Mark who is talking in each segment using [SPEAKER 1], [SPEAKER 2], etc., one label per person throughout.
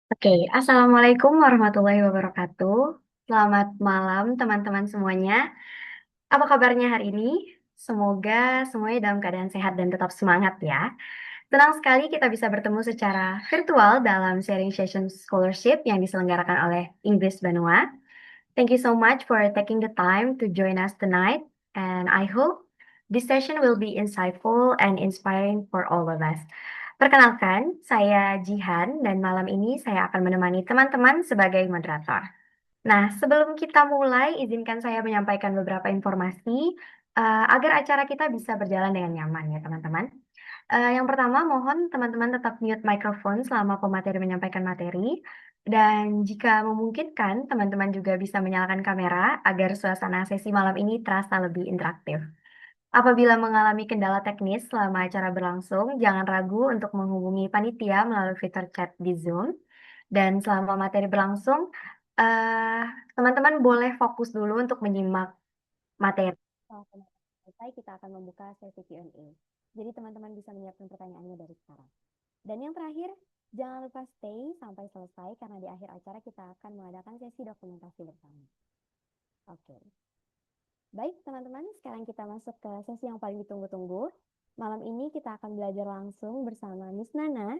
[SPEAKER 1] Oke, Assalamualaikum warahmatullahi wabarakatuh. Selamat malam teman-teman semuanya. Apa kabarnya hari ini? Semoga semuanya dalam keadaan sehat dan tetap semangat ya. Senang sekali kita bisa bertemu secara virtual dalam sharing session scholarship yang diselenggarakan oleh Inggris Banua. Thank you so much for taking the time to join us tonight, and I hope this session will be insightful and inspiring for all of us. Perkenalkan, saya Jihan dan malam ini saya akan menemani teman-teman sebagai moderator. Nah, sebelum kita mulai, izinkan saya menyampaikan beberapa informasi agar acara kita bisa berjalan dengan nyaman ya teman-teman. Yang pertama, mohon teman-teman tetap mute mikrofon selama pemateri menyampaikan materi. Dan jika memungkinkan, teman-teman juga bisa menyalakan kamera agar suasana sesi malam ini terasa lebih interaktif. Apabila mengalami kendala teknis selama acara berlangsung, jangan ragu untuk menghubungi panitia melalui fitur chat di Zoom. Dan selama materi berlangsung, eh, teman-teman boleh fokus dulu untuk menyimak materi. Setelah penyampaian selesai, kita akan membuka sesi Q&A. Jadi teman-teman bisa menyiapkan pertanyaannya dari sekarang. Dan yang terakhir, jangan lupa stay sampai selesai karena di akhir acara kita akan mengadakan sesi dokumentasi bersama. Oke. Baik teman-teman, sekarang kita masuk ke sesi yang paling ditunggu-tunggu. Malam ini kita akan belajar langsung bersama Miss Nana,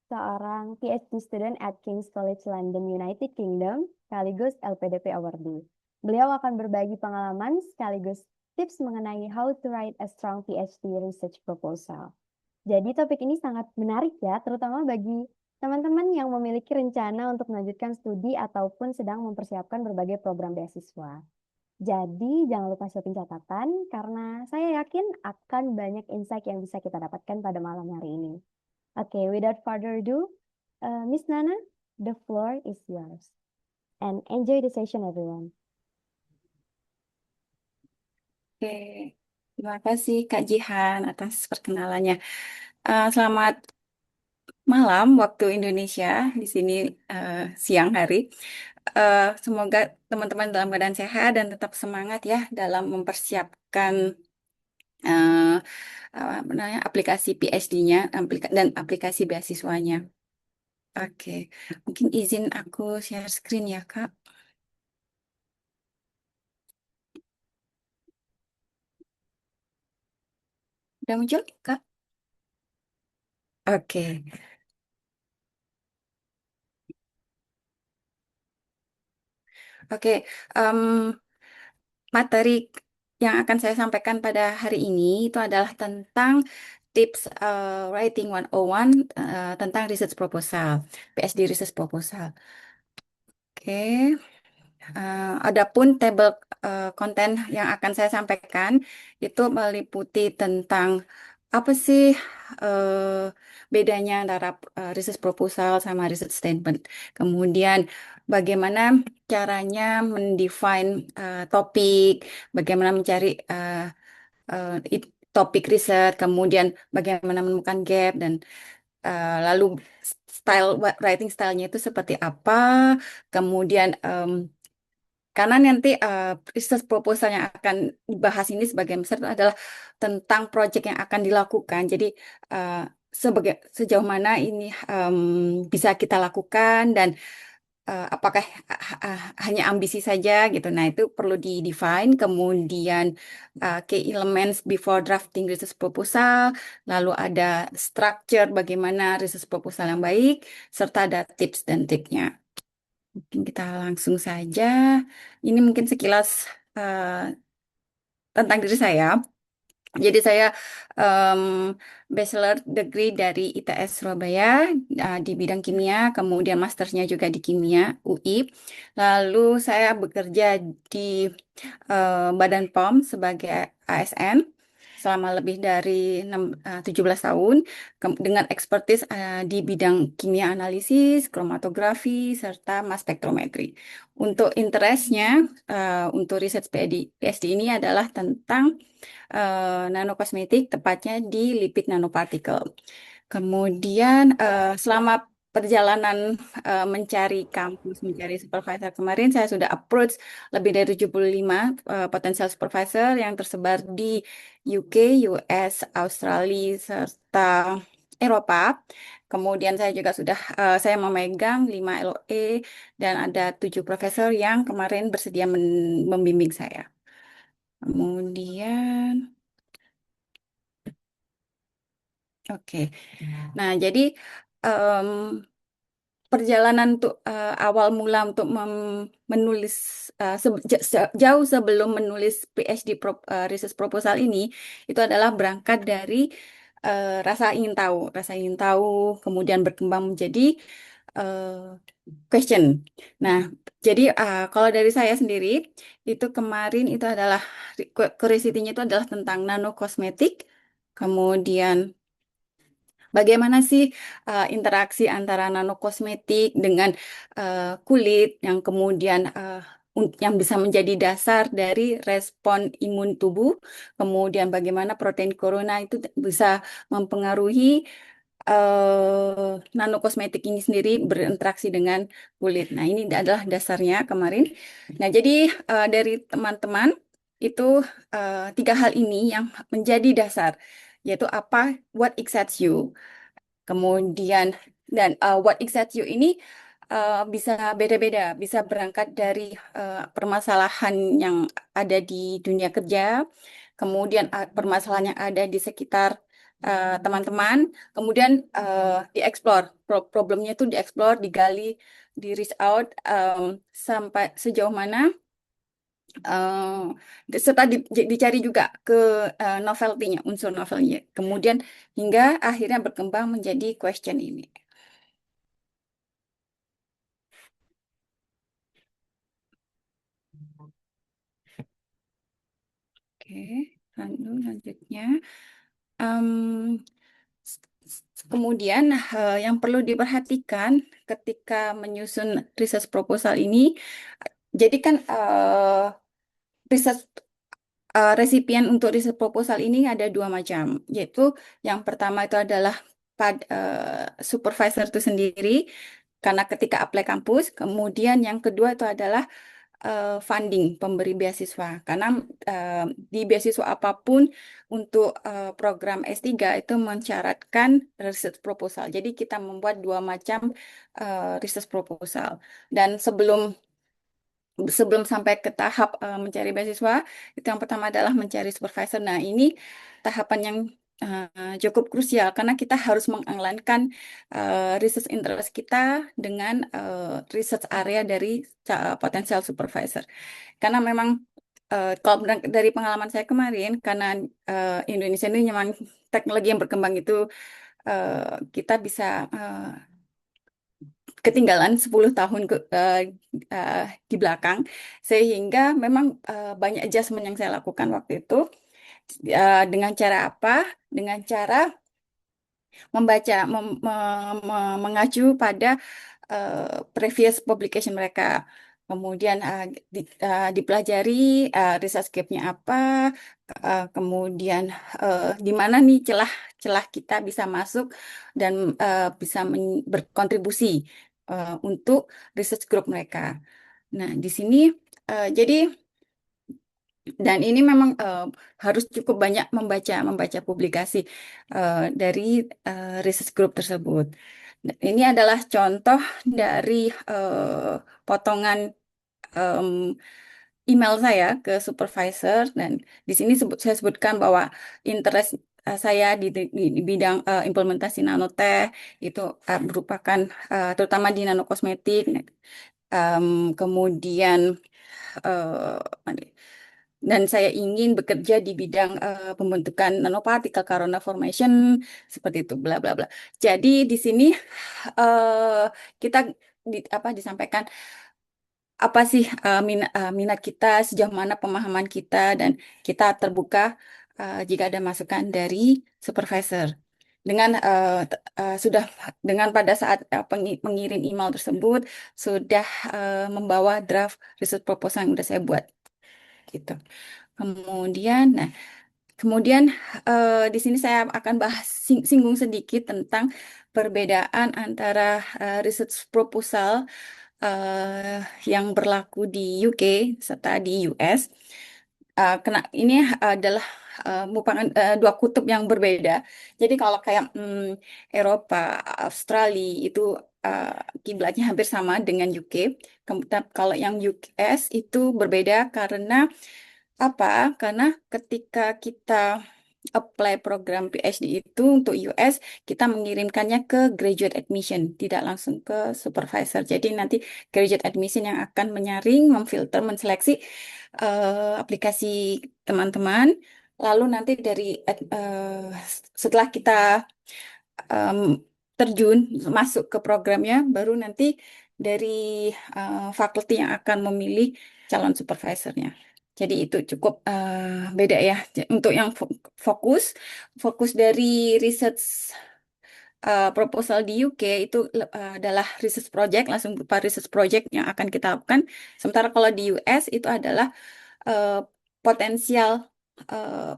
[SPEAKER 1] seorang PhD student at King's College London, United Kingdom, sekaligus LPDP awardee. Beliau akan berbagi pengalaman sekaligus tips mengenai how to write a strong PhD research proposal. Jadi topik ini sangat menarik ya, terutama bagi teman-teman yang memiliki rencana untuk melanjutkan studi ataupun sedang mempersiapkan berbagai program beasiswa. Jadi jangan lupa siapin catatan karena saya yakin akan banyak insight yang bisa kita dapatkan pada malam hari ini. Oke, without further ado, Miss Nana, the floor is yours. And enjoy the session, everyone.
[SPEAKER 2] Oke, terima kasih Kak Jihan atas perkenalannya. Selamat malam waktu Indonesia, di sini siang hari. Semoga teman-teman dalam keadaan sehat dan tetap semangat ya dalam mempersiapkan eh, apa namanya, aplikasi PhD-nya dan aplikasi beasiswanya. Oke, mungkin izin aku share screen ya Kak. Udah muncul Kak? Oke, oke. Em, Materi yang akan saya sampaikan pada hari ini itu adalah tentang tips writing 101 tentang research proposal, PhD research proposal. Oke, adapun tabel konten yang akan saya sampaikan itu meliputi tentang apa sih eh, bedanya antara research proposal sama research statement. Kemudian bagaimana caranya mendefine topik, bagaimana mencari topik riset, kemudian bagaimana menemukan gap dan lalu writing stylenya itu seperti apa, kemudian karena nanti research proposal yang akan dibahas ini sebagian besar itu adalah tentang proyek yang akan dilakukan. Jadi eh, sejauh mana ini bisa kita lakukan dan apakah hanya ambisi saja gitu. Nah, itu perlu di-define. Kemudian key elements before drafting research proposal, lalu ada structure bagaimana research proposal yang baik, serta ada tips dan triknya. Mungkin kita langsung saja. Ini mungkin sekilas tentang diri saya. Jadi saya em, bachelor degree dari ITS Surabaya di bidang kimia, kemudian masternya juga di kimia UI. Lalu saya bekerja di Badan POM sebagai ASN selama lebih dari 17 tahun dengan expertise di bidang kimia analisis, kromatografi, serta mass spektrometri. Untuk interestnya, untuk riset PhD ini adalah tentang nanokosmetik, tepatnya di lipid nanopartikel. Kemudian selama perjalanan mencari kampus, mencari supervisor kemarin, saya sudah approach lebih dari 75 potensial supervisor yang tersebar di UK, US, Australia, serta Eropa. Kemudian saya juga sudah saya memegang 5 LOE dan ada 7 profesor yang kemarin bersedia membimbing saya. Kemudian, oke. Nah, jadi em, perjalanan untuk awal mula untuk menulis jauh sebelum menulis PhD research proposal ini itu adalah berangkat dari rasa ingin tahu, kemudian berkembang menjadi eh, question. Nah, jadi kalau dari saya sendiri itu kemarin itu adalah curiosity-nya itu adalah tentang nanokosmetik, kemudian bagaimana sih interaksi antara nanokosmetik dengan kulit yang kemudian yang bisa menjadi dasar dari respon imun tubuh, kemudian bagaimana protein corona itu bisa mempengaruhi nanokosmetik ini sendiri berinteraksi dengan kulit. Nah, ini adalah dasarnya kemarin. Nah, jadi dari teman-teman itu tiga hal ini yang menjadi dasar, yaitu apa, what excites you. Kemudian dan what excites you ini bisa beda-beda, bisa berangkat dari permasalahan yang ada di dunia kerja, kemudian permasalahan yang ada di sekitar teman-teman, kemudian dieksplor, problemnya itu dieksplor, digali, di reach out sampai sejauh mana serta dicari juga ke novelty-nya, unsur novelnya. Kemudian hingga akhirnya berkembang menjadi question ini. Oke, lalu lanjutnya. Em, Kemudian yang perlu diperhatikan ketika menyusun research proposal ini, jadi kan research resipien untuk riset proposal ini ada dua macam, yaitu yang pertama itu adalah supervisor itu sendiri, karena ketika apply kampus, kemudian yang kedua itu adalah funding, pemberi beasiswa. Karena eh, di beasiswa apapun untuk program S3 itu mensyaratkan research proposal. Jadi kita membuat dua macam research proposal. Dan sebelum sampai ke tahap mencari beasiswa, itu yang pertama adalah mencari supervisor. Nah, ini tahapan yang cukup krusial karena kita harus mengalankan research interest kita dengan research area dari potensial supervisor. Karena memang kalau dari pengalaman saya kemarin, karena Indonesia ini memang teknologi yang berkembang itu kita bisa ketinggalan 10 tahun eh, di belakang, sehingga memang banyak adjustment yang saya lakukan waktu itu. Dengan cara apa? Dengan cara membaca, mengacu pada previous publication mereka. Kemudian dipelajari research gap-nya apa, kemudian di mana nih celah-celah kita bisa masuk dan bisa berkontribusi untuk research group mereka. Nah, di sini jadi dan ini memang harus cukup banyak membaca publikasi dari research group tersebut. Nah, ini adalah contoh dari potongan em, email saya ke supervisor dan di sini saya sebutkan bahwa interest saya di bidang implementasi nanoteh itu merupakan terutama di nanokosmetik. Kemudian eh, dan saya ingin bekerja di bidang pembentukan nanopartikel corona formation seperti itu bla bla bla. Jadi di sini kita disampaikan apa sih minat kita, sejauh mana pemahaman kita dan kita terbuka jika ada masukan dari supervisor. Dengan sudah dengan pada saat mengirim email tersebut sudah membawa draft research proposal yang sudah saya buat gitu. Kemudian, kemudian di sini saya akan bahas singgung sedikit tentang perbedaan antara research proposal yang berlaku di UK serta di US. Ini adalah merupakan dua kutub yang berbeda. Jadi kalau kayak Eropa, Australia itu uh, kiblatnya hampir sama dengan UK. Kalau yang US itu berbeda karena apa? Karena ketika kita apply program PhD itu untuk US, kita mengirimkannya ke graduate admission, tidak langsung ke supervisor. Jadi nanti graduate admission yang akan menyaring, memfilter, menseleksi aplikasi teman-teman. Lalu nanti setelah kita em, terjun masuk ke programnya, baru nanti dari fakulti yang akan memilih calon supervisornya. Jadi itu cukup beda ya. Untuk yang fokus, fokus dari research proposal di UK itu adalah research project, langsung berupa research project yang akan kita lakukan. Sementara kalau di US itu adalah eh, potensial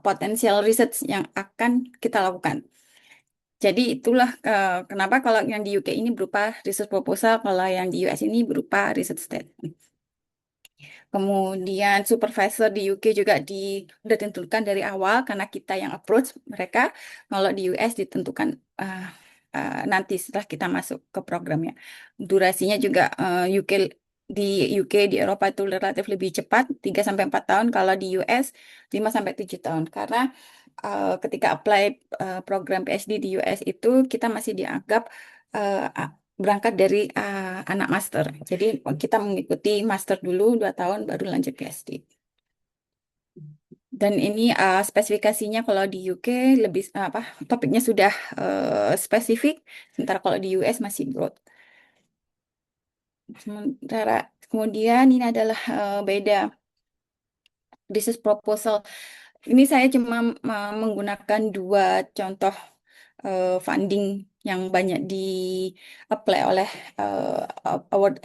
[SPEAKER 2] potensial research yang akan kita lakukan. Jadi itulah kenapa kalau yang di UK ini berupa research proposal, kalau yang di US ini berupa research statement. Kemudian supervisor di UK juga udah ditentukan dari awal karena kita yang approach mereka. Kalau di US ditentukan nanti setelah kita masuk ke programnya. Durasinya juga di UK di Eropa itu relatif lebih cepat 3 sampai 4 tahun, kalau di US 5 sampai 7 tahun karena ketika apply program PhD di US itu kita masih dianggap uh, berangkat dari anak master. Jadi kita mengikuti master dulu 2 tahun baru lanjut PhD. Dan ini spesifikasinya kalau di UK lebih apa topiknya sudah spesifik, sementara kalau di US masih broad. Sementara kemudian ini adalah beda business proposal. Ini saya cuma menggunakan dua contoh funding yang banyak di apply oleh award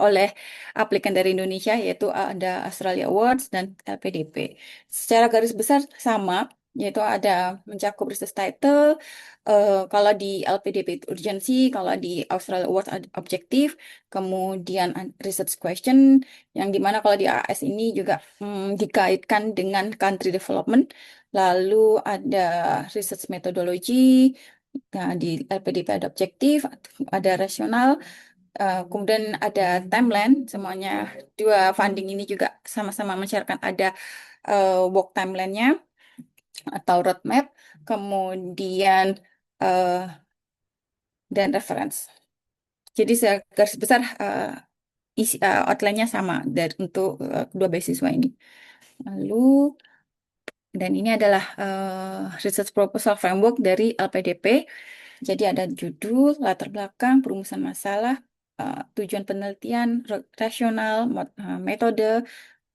[SPEAKER 2] oleh aplikan dari Indonesia, yaitu ada Australia Awards dan LPDP. Secara garis besar sama, yaitu ada mencakup research title. Kalau di LPDP itu urgency, kalau di Australia Awards ada objektif, kemudian research question, yang dimana kalau di AS ini juga dikaitkan dengan country development. Lalu ada research methodology, nah, di LPDP ada objektif, ada rasional, kemudian ada timeline. Semuanya dua funding ini juga sama-sama mensyaratkan ada work timeline-nya atau roadmap, kemudian eh, dan reference. Jadi garis besar outline-nya sama untuk kedua beasiswa ini. Lalu dan ini adalah research proposal framework dari LPDP. Jadi ada judul, latar belakang, perumusan masalah, tujuan penelitian, rasional, metode,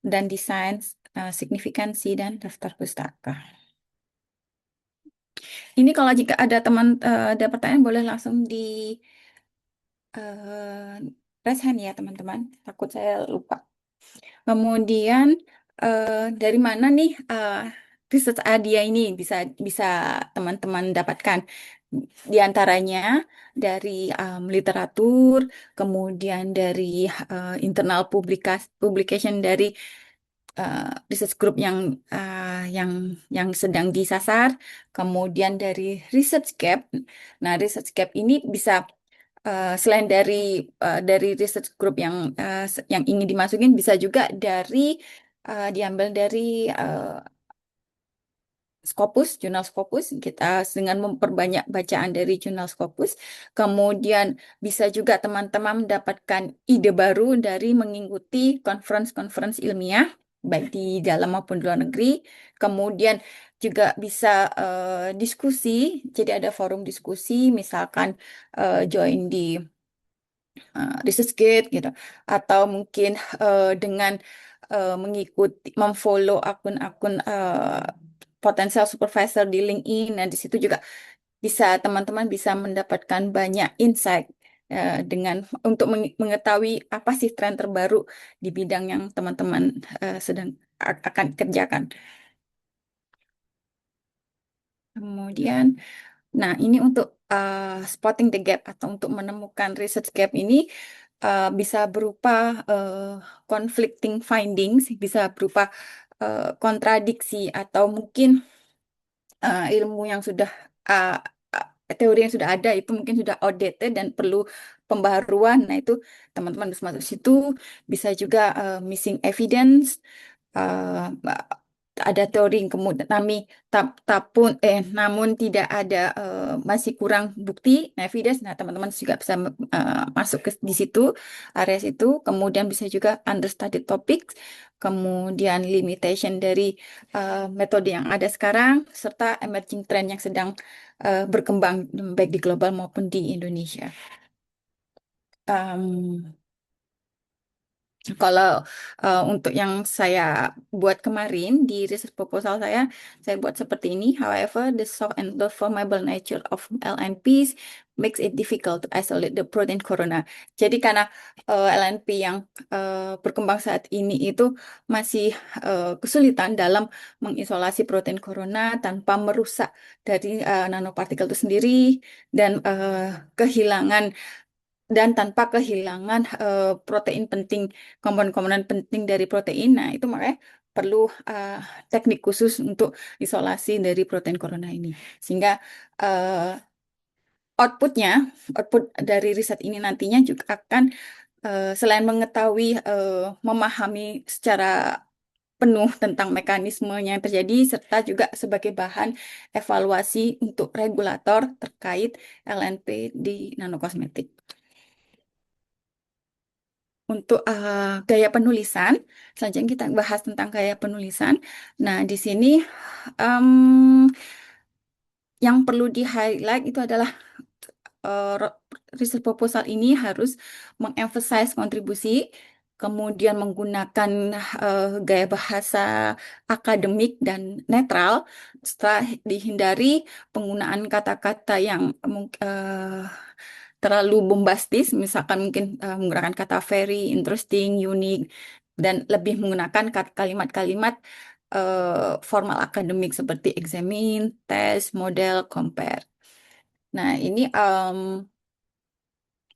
[SPEAKER 2] dan desain, signifikansi, dan daftar pustaka. Ini kalau jika ada teman ada pertanyaan boleh langsung di raise hand ya teman-teman. Takut saya lupa. Kemudian dari mana nih research idea ini bisa bisa teman-teman dapatkan? Di antaranya dari literatur, kemudian dari internal publication dari research group yang sedang disasar, kemudian dari research gap. Nah, research gap ini bisa selain dari research group yang ingin dimasukin, bisa juga diambil dari Scopus, jurnal Scopus, kita dengan memperbanyak bacaan dari jurnal Scopus. Kemudian bisa juga teman-teman mendapatkan ide baru dari mengikuti conference-conference ilmiah, baik di dalam maupun di luar negeri. Kemudian juga bisa diskusi, jadi ada forum diskusi, misalkan join di research gate gitu, atau mungkin dengan mengikuti memfollow akun-akun potensial supervisor di LinkedIn. Nah, di situ juga teman-teman bisa mendapatkan banyak insight dengan untuk mengetahui apa sih tren terbaru di bidang yang teman-teman sedang akan kerjakan. Kemudian, nah ini untuk spotting the gap atau untuk menemukan research gap ini bisa berupa uh, conflicting findings, bisa berupa kontradiksi atau mungkin ilmu yang sudah uh, teori yang sudah ada itu mungkin sudah outdated dan perlu pembaharuan. Nah, itu teman-teman bisa masuk situ. Bisa juga missing evidence. uh, ada teori yang kemudian namun tidak ada masih kurang bukti, evidence. Nah, teman-teman juga bisa masuk ke di situ, area situ. Kemudian bisa juga understudied topics, kemudian limitation dari metode yang ada sekarang, serta emerging trend yang sedang berkembang baik di global maupun di Indonesia. Em, Kalau untuk yang saya buat kemarin di research proposal saya buat seperti ini. However, the soft and deformable nature of LNPs makes it difficult to isolate the protein corona. Jadi karena LNP yang berkembang saat ini itu masih kesulitan dalam mengisolasi protein corona tanpa merusak dari nanopartikel itu sendiri dan kehilangan tanpa kehilangan protein penting, komponen-komponen penting dari protein. Nah, itu makanya perlu uh, teknik khusus untuk isolasi dari protein corona ini. Sehingga uh, outputnya, output dari riset ini nantinya juga akan selain mengetahui, memahami secara penuh tentang mekanisme yang terjadi, serta juga sebagai bahan evaluasi untuk regulator terkait LNP di nanokosmetik. Untuk gaya penulisan, selanjutnya kita bahas tentang gaya penulisan. Nah, di sini em, yang perlu di-highlight itu adalah ro- riset proposal ini harus mengemphasize kontribusi, kemudian menggunakan gaya bahasa akademik dan netral, setelah dihindari penggunaan kata-kata yang terlalu bombastis, misalkan mungkin menggunakan kata very, interesting, unique, dan lebih menggunakan kalimat-kalimat formal akademik seperti examine, test, model, compare. Nah, ini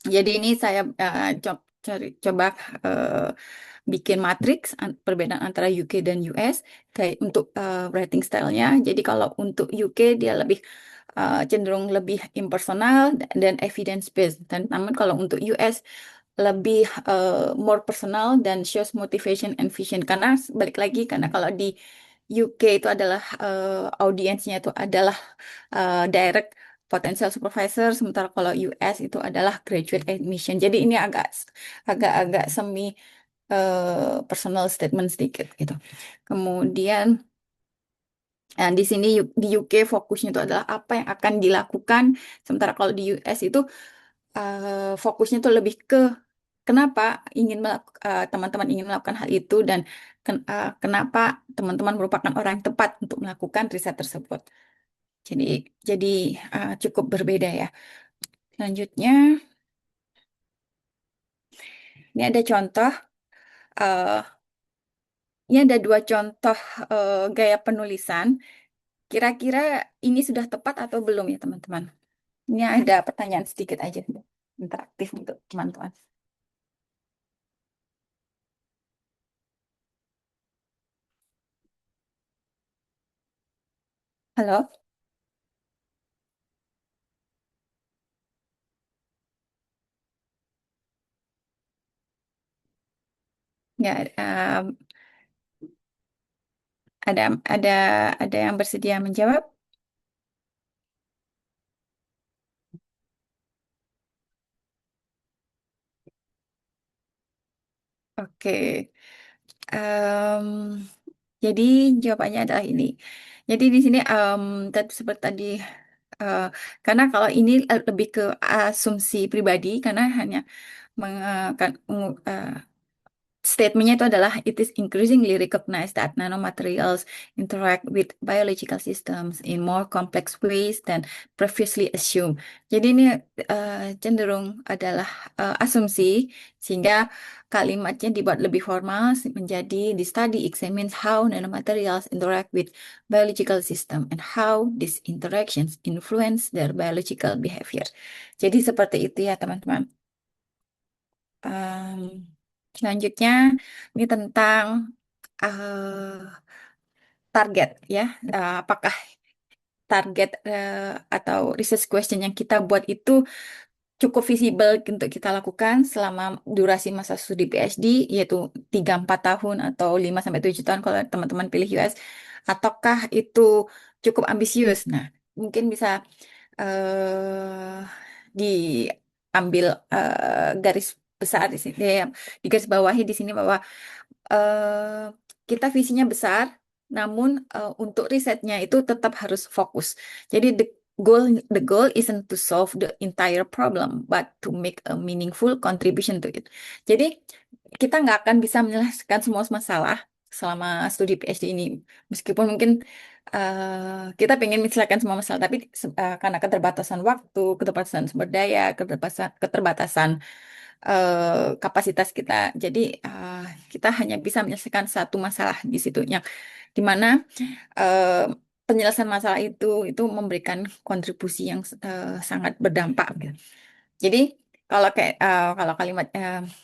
[SPEAKER 2] jadi ini saya coba eh, bikin matriks perbedaan antara UK dan US kayak untuk writing style-nya. Jadi kalau untuk UK dia lebih cenderung lebih impersonal dan evidence based. Dan namun kalau untuk US lebih more personal dan shows motivation and vision. Karena balik lagi karena kalau di UK itu adalah audiensnya itu adalah direct potential supervisor, sementara kalau US itu adalah graduate admission. Jadi ini agak-agak semi personal statement sedikit gitu. Kemudian di sini di UK fokusnya itu adalah apa yang akan dilakukan, sementara kalau di US itu fokusnya itu lebih ke kenapa teman-teman ingin melakukan hal itu dan kenapa teman-teman merupakan orang yang tepat untuk melakukan riset tersebut. Jadi jadi cukup berbeda ya. Selanjutnya, ini ada contoh. eh, ini ada dua contoh gaya penulisan. Kira-kira ini sudah tepat atau belum ya teman-teman? Ini ada pertanyaan sedikit aja, interaktif untuk teman-teman. Halo? Ya, ada ada ada yang bersedia menjawab? Oke. Em, jadi jawabannya adalah ini. Jadi di sini seperti tadi eh, karena kalau ini lebih ke asumsi pribadi karena hanya statementnya itu adalah it is increasingly recognized that nanomaterials interact with biological systems in more complex ways than previously assumed. Jadi ini cenderung adalah asumsi sehingga kalimatnya dibuat lebih formal menjadi the study examines how nanomaterials interact with biological system and how these interactions influence their biological behavior. Jadi seperti itu ya teman-teman. Em, Selanjutnya, ini tentang target ya. Apakah target atau research question yang kita buat itu cukup visible untuk kita lakukan selama durasi masa studi PhD, yaitu 3-4 tahun atau 5-7 tahun kalau teman-teman pilih US, ataukah itu cukup ambisius? Nah, mungkin bisa diambil garis besar di sini, di garis bawahi di sini bahwa eh, kita visinya besar, namun untuk risetnya itu tetap harus fokus. Jadi the goal isn't to solve the entire problem, but to make a meaningful contribution to it. Jadi kita nggak akan bisa menyelesaikan semua masalah selama studi PhD ini, meskipun mungkin kita pengen menyelesaikan semua masalah, tapi karena keterbatasan waktu, keterbatasan sumber daya, keterbatasan kapasitas kita. Jadi kita hanya bisa menyelesaikan satu masalah di situ, yang dimana eh, penyelesaian masalah itu memberikan kontribusi yang sangat berdampak, gitu. Jadi kalau kalimat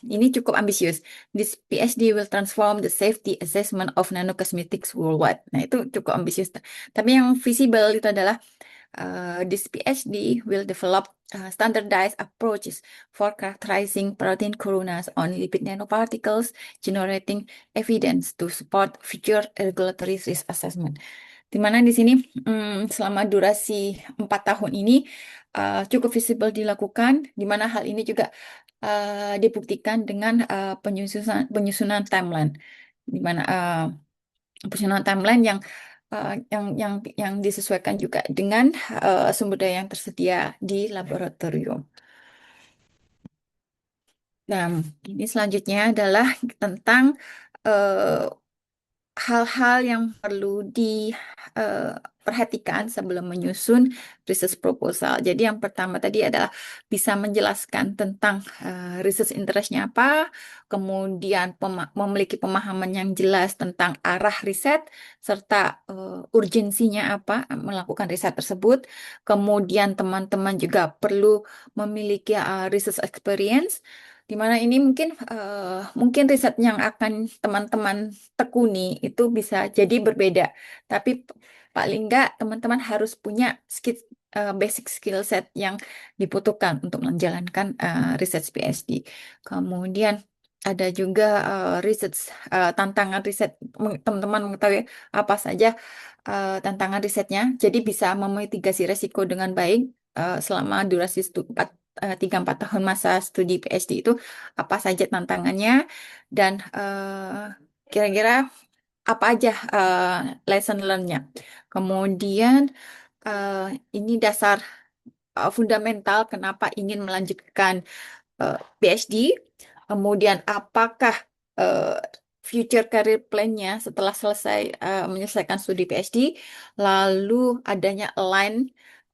[SPEAKER 2] ini cukup ambisius. This PhD will transform the safety assessment of nanocosmetics worldwide. Nah, itu cukup ambisius. Tapi yang visible itu adalah this PhD will develop standardized approaches for characterizing protein coronas on lipid nanoparticles, generating evidence to support future regulatory risk assessment. Di mana di sini selama durasi 4 tahun ini cukup visible dilakukan, di mana hal ini juga dibuktikan dengan penyusunan timeline, di mana penyusunan timeline yang disesuaikan juga dengan sumber daya yang tersedia di laboratorium. Nah, ini selanjutnya adalah tentang eh, hal-hal yang perlu diperhatikan sebelum menyusun research proposal. Jadi yang pertama tadi adalah bisa menjelaskan tentang research interest-nya apa, kemudian memiliki pemahaman yang jelas tentang arah riset, serta urgensinya apa melakukan riset tersebut. Kemudian teman-teman juga perlu memiliki research experience, di mana ini mungkin riset yang akan teman-teman tekuni itu bisa jadi berbeda. Tapi paling enggak teman-teman harus punya basic skill set yang dibutuhkan untuk menjalankan research PhD. Kemudian ada juga tantangan riset. Teman-teman mengetahui apa saja tantangan risetnya. Jadi bisa memitigasi resiko dengan baik selama durasi 3-4 tahun masa studi PhD itu apa saja tantangannya, dan kira-kira apa aja lesson learn-nya. Kemudian eh, ini dasar fundamental kenapa ingin melanjutkan PhD. Kemudian apakah eh, future career plan-nya setelah selesai menyelesaikan studi PhD. Lalu adanya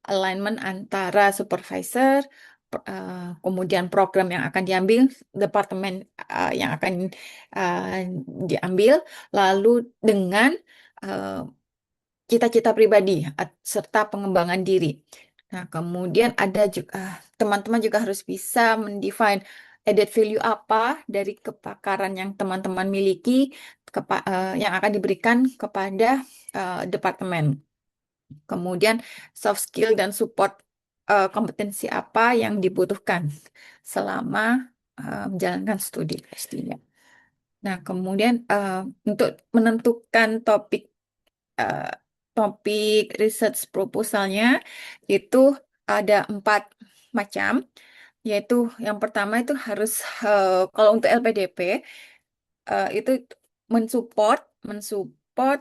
[SPEAKER 2] alignment antara supervisor, kemudian program yang akan diambil, departemen yang akan uh, diambil, lalu dengan uh, cita-cita pribadi serta pengembangan diri. Nah, kemudian ada juga teman-teman juga harus bisa mendefine added value apa dari kepakaran yang teman-teman miliki yang akan diberikan kepada departemen. Kemudian soft skill dan support kompetensi apa yang dibutuhkan selama menjalankan studi PhD-nya. Nah, kemudian untuk menentukan eh, topik research proposalnya itu ada 4 macam, yaitu yang pertama itu harus kalau untuk LPDP itu mensupport mensupport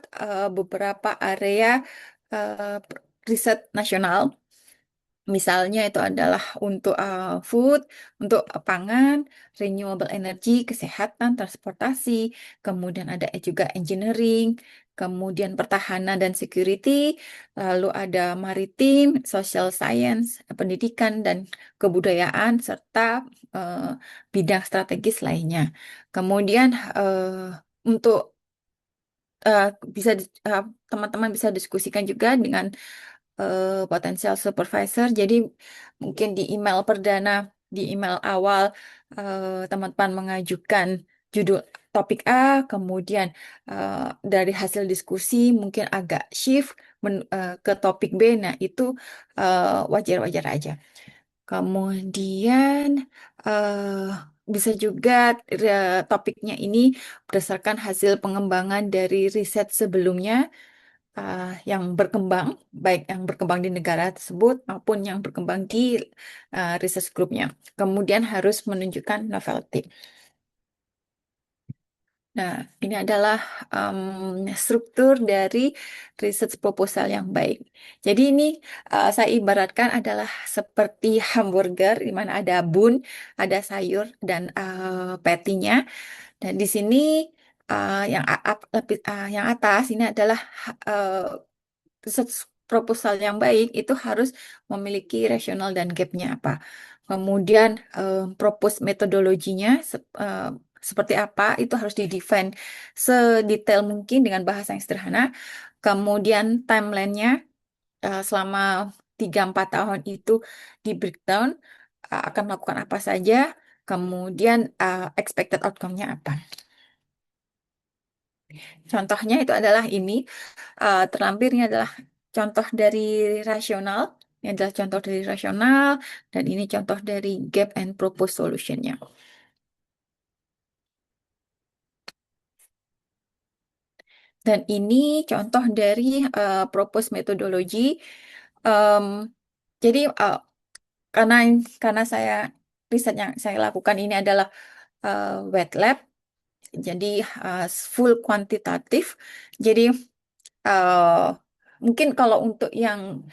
[SPEAKER 2] beberapa area riset nasional. Misalnya itu adalah untuk food, untuk pangan, renewable energy, kesehatan, transportasi, kemudian ada juga engineering, kemudian pertahanan dan security, lalu ada maritim, social science, pendidikan dan kebudayaan, serta eh, bidang strategis lainnya. Kemudian untuk eh, bisa teman-teman bisa diskusikan juga dengan potensial supervisor. Jadi mungkin di email awal teman-teman mengajukan judul topik A, kemudian eh, dari hasil diskusi mungkin agak shift ke topik B. Nah, itu wajar-wajar aja. Kemudian eh, bisa juga topiknya ini berdasarkan hasil pengembangan dari riset sebelumnya yang berkembang, baik yang berkembang di negara tersebut maupun yang berkembang di research groupnya. Kemudian harus menunjukkan novelty. Nah, ini adalah struktur dari research proposal yang baik. Jadi ini saya ibaratkan adalah seperti hamburger di mana ada bun, ada sayur dan patty-nya. Dan di sini yang atas ini adalah uh, research proposal yang baik itu harus memiliki rasional dan gapnya apa. Kemudian propose metodologinya seperti apa itu harus didefine sedetail mungkin dengan bahasa yang sederhana. Kemudian timelinenya selama 3-4 tahun itu di breakdown akan melakukan apa saja. Kemudian expected outcome-nya apa. Contohnya itu adalah ini. Terlampir ini adalah contoh dari rasional. Ini adalah contoh dari rasional. Dan ini contoh dari gap and proposed solution-nya. Dan ini contoh dari proposed methodology. Em, jadi karena karena riset yang saya lakukan ini adalah wet lab, jadi uh, full kuantitatif. Jadi eh, mungkin kalau untuk yang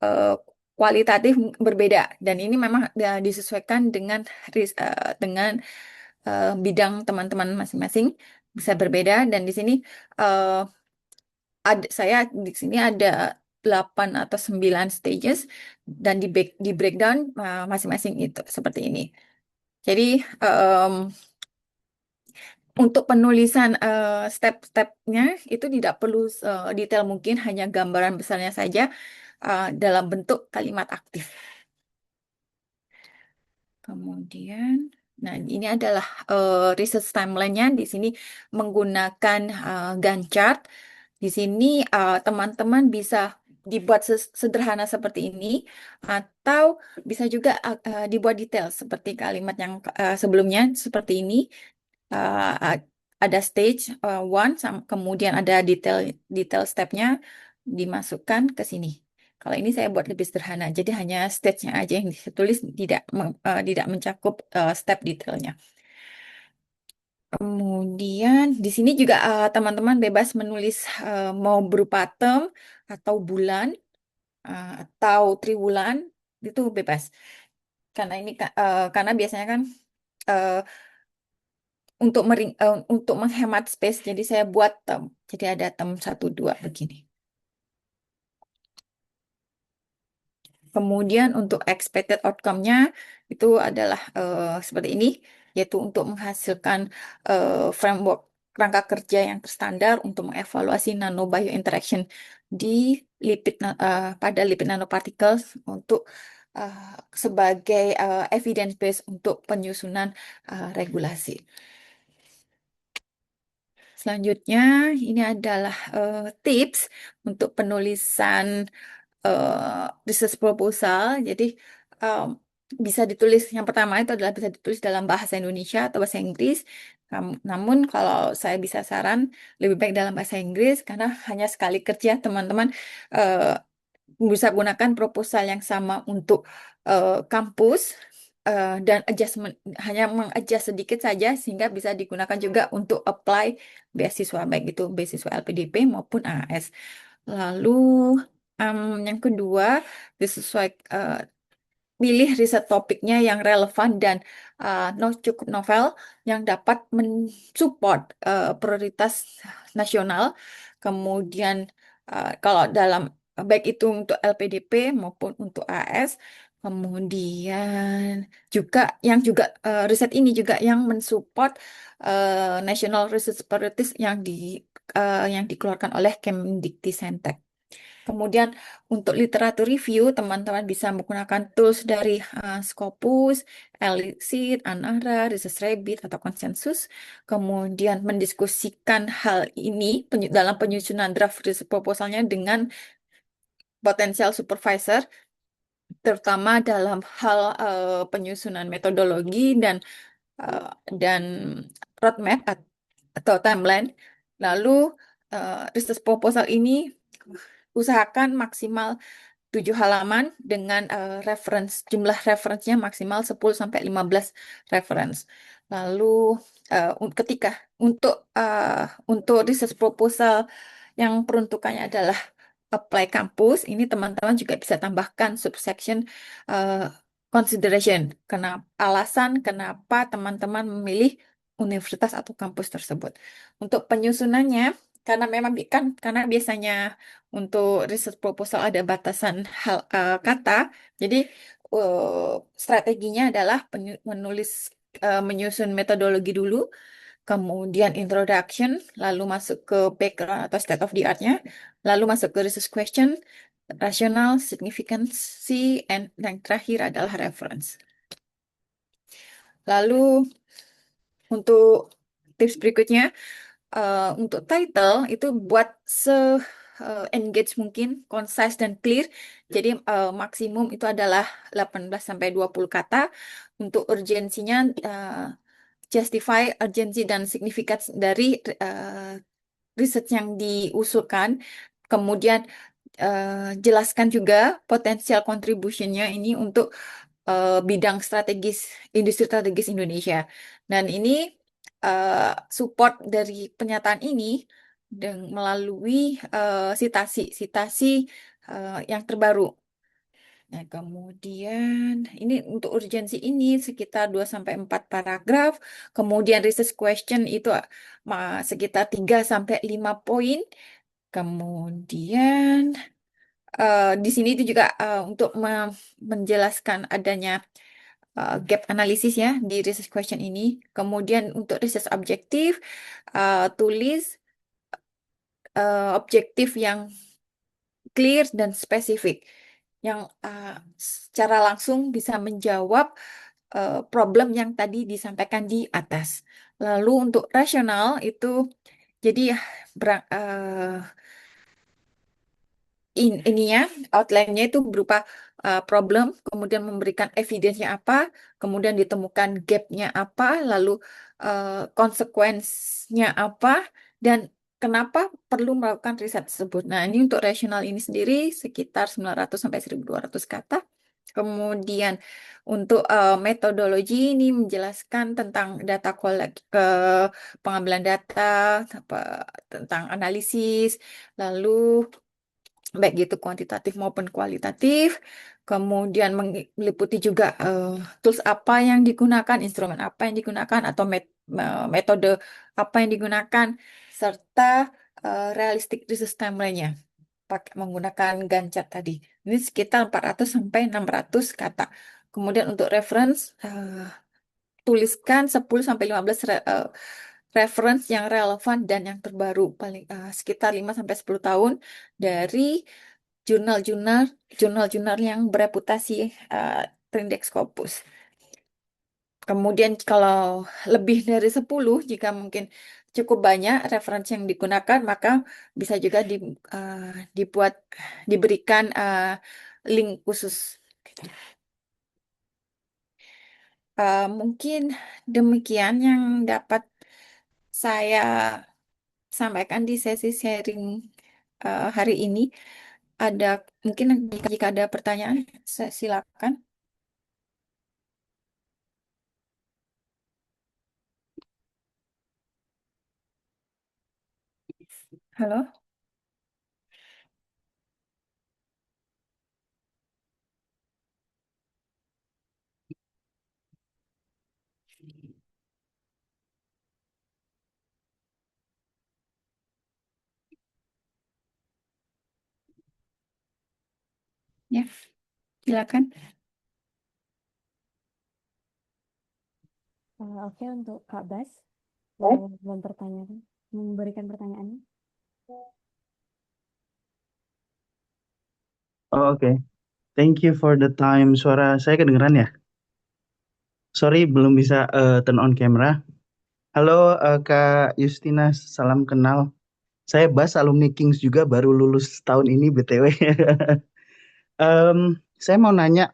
[SPEAKER 2] eh, kualitatif berbeda dan ini memang disesuaikan dengan bidang teman-teman masing-masing bisa berbeda dan di sini eh, saya di sini ada 8 atau 9 stages dan di breakdown masing-masing itu seperti ini. Jadi em, untuk penulisan step-stepnya itu tidak perlu detail mungkin hanya gambaran besarnya saja dalam bentuk kalimat aktif. Kemudian, nah ini adalah research timeline-nya di sini menggunakan Gantt chart. Di sini teman-teman bisa dibuat sederhana seperti ini atau bisa juga dibuat detail seperti kalimat yang sebelumnya seperti ini. uh, ada stage one, kemudian ada detail detail stepnya dimasukkan ke sini. Kalau ini saya buat lebih sederhana, jadi hanya stage-nya aja yang ditulis, tidak mencakup step detailnya. Kemudian di sini juga teman-teman bebas menulis mau berupa term atau bulan atau triwulan itu bebas. Karena karena biasanya kan eh, untuk menghemat space, jadi saya buat term. Jadi ada term 1, 2 begini. Kemudian untuk expected outcome-nya itu adalah seperti ini, yaitu untuk menghasilkan framework rangka kerja yang terstandar untuk mengevaluasi nanobio interaction di pada lipid nanoparticles untuk sebagai evidence base untuk penyusunan regulasi. Selanjutnya, ini adalah tips untuk penulisan research proposal. Jadi, em, bisa ditulis, yang pertama itu adalah bisa ditulis dalam bahasa Indonesia atau bahasa Inggris. Namun, kalau saya bisa saran, lebih baik dalam bahasa Inggris, karena hanya sekali kerja, teman-teman eh, bisa gunakan proposal yang sama untuk kampus dan adjustment hanya mengadjust sedikit saja sehingga bisa digunakan juga untuk apply beasiswa baik itu beasiswa LPDP maupun AS. Lalu yang kedua disesuaikan pilih riset topiknya yang relevan dan cukup novel yang dapat mensupport prioritas nasional. Kemudian kalau dalam baik itu untuk LPDP maupun untuk AS. Kemudian juga riset ini juga yang mensupport National Research Priorities yang dikeluarkan oleh Kemdikti Sentek. Kemudian untuk literatur review, teman-teman bisa menggunakan tools dari Scopus, Elixir, Anara, Research Rabbit, atau Konsensus. Kemudian mendiskusikan hal ini dalam penyusunan draft research proposalnya dengan potensial supervisor, terutama dalam hal penyusunan metodologi eh, dan roadmap atau timeline. Lalu research proposal ini usahakan maksimal 7 halaman dengan jumlah referensinya maksimal 10 sampai 15 reference. Lalu ketika untuk research proposal yang peruntukannya adalah apply kampus, ini teman-teman juga bisa tambahkan subsection uh, consideration. Alasan kenapa teman-teman memilih universitas atau kampus tersebut. Untuk penyusunannya, karena biasanya untuk research proposal ada batasan kata, jadi uh, strateginya adalah menyusun metodologi dulu, kemudian introduction, lalu masuk ke background atau state of the art-nya, lalu masuk ke research question, rational, significancy, and yang terakhir adalah reference. Lalu untuk tips berikutnya, untuk title itu buat engage mungkin, concise dan clear. Jadi maksimum itu adalah 18 sampai 20 kata. Untuk urgensinya justify urgensi dan signifikan dari riset yang diusulkan. Kemudian jelaskan juga potensial contribution-nya ini untuk bidang industri strategis Indonesia. Dan ini support dari pernyataan ini melalui sitasi yang terbaru. Nah, kemudian ini untuk urgensi ini sekitar 2 sampai 4 paragraf. Kemudian research question itu sekitar 3 sampai 5 poin. Kemudian di sini itu juga untuk menjelaskan adanya gap analisis ya di research question ini. Kemudian untuk research objektif, tulis objektif yang clear dan spesifik yang secara langsung bisa menjawab problem yang tadi disampaikan di atas. Lalu untuk rasional itu jadi ininya outline-nya itu berupa problem, kemudian memberikan evidence-nya apa, kemudian ditemukan gap-nya apa, lalu konsekuensinya apa, dan kenapa perlu melakukan riset tersebut. Nah, ini untuk rasional ini sendiri sekitar 900 sampai 1.200 kata. Kemudian untuk metodologi ini menjelaskan tentang pengambilan data, tentang analisis, lalu baik gitu kuantitatif maupun kualitatif. Kemudian meliputi juga tools apa yang digunakan, instrumen apa yang digunakan, atau metode apa yang digunakan, serta realistic research timeline-nya menggunakan Gantt tadi. Ini sekitar 400 sampai 600 kata. Kemudian untuk reference, tuliskan 10 sampai 15 reference yang relevan dan yang terbaru, paling sekitar 5 sampai 10 tahun dari jurnal-jurnal jurnal-jurnal yang bereputasi Index Scopus. Kemudian kalau lebih dari 10, jika mungkin cukup banyak referensi yang digunakan, maka bisa juga dibuat diberikan link khusus. Mungkin demikian yang dapat saya sampaikan di sesi sharing hari ini. Ada mungkin jika ada pertanyaan, silakan. Halo, ya, silakan.
[SPEAKER 1] Oke, untuk Kak Bas, memberikan pertanyaannya.
[SPEAKER 3] Oh, oke. Thank you for the time. Suara saya kedengeran ya? Sorry, belum bisa turn on camera. Halo, Kak Justina, salam kenal. Saya Bas, alumni Kings juga, baru lulus tahun ini, BTW. Saya mau nanya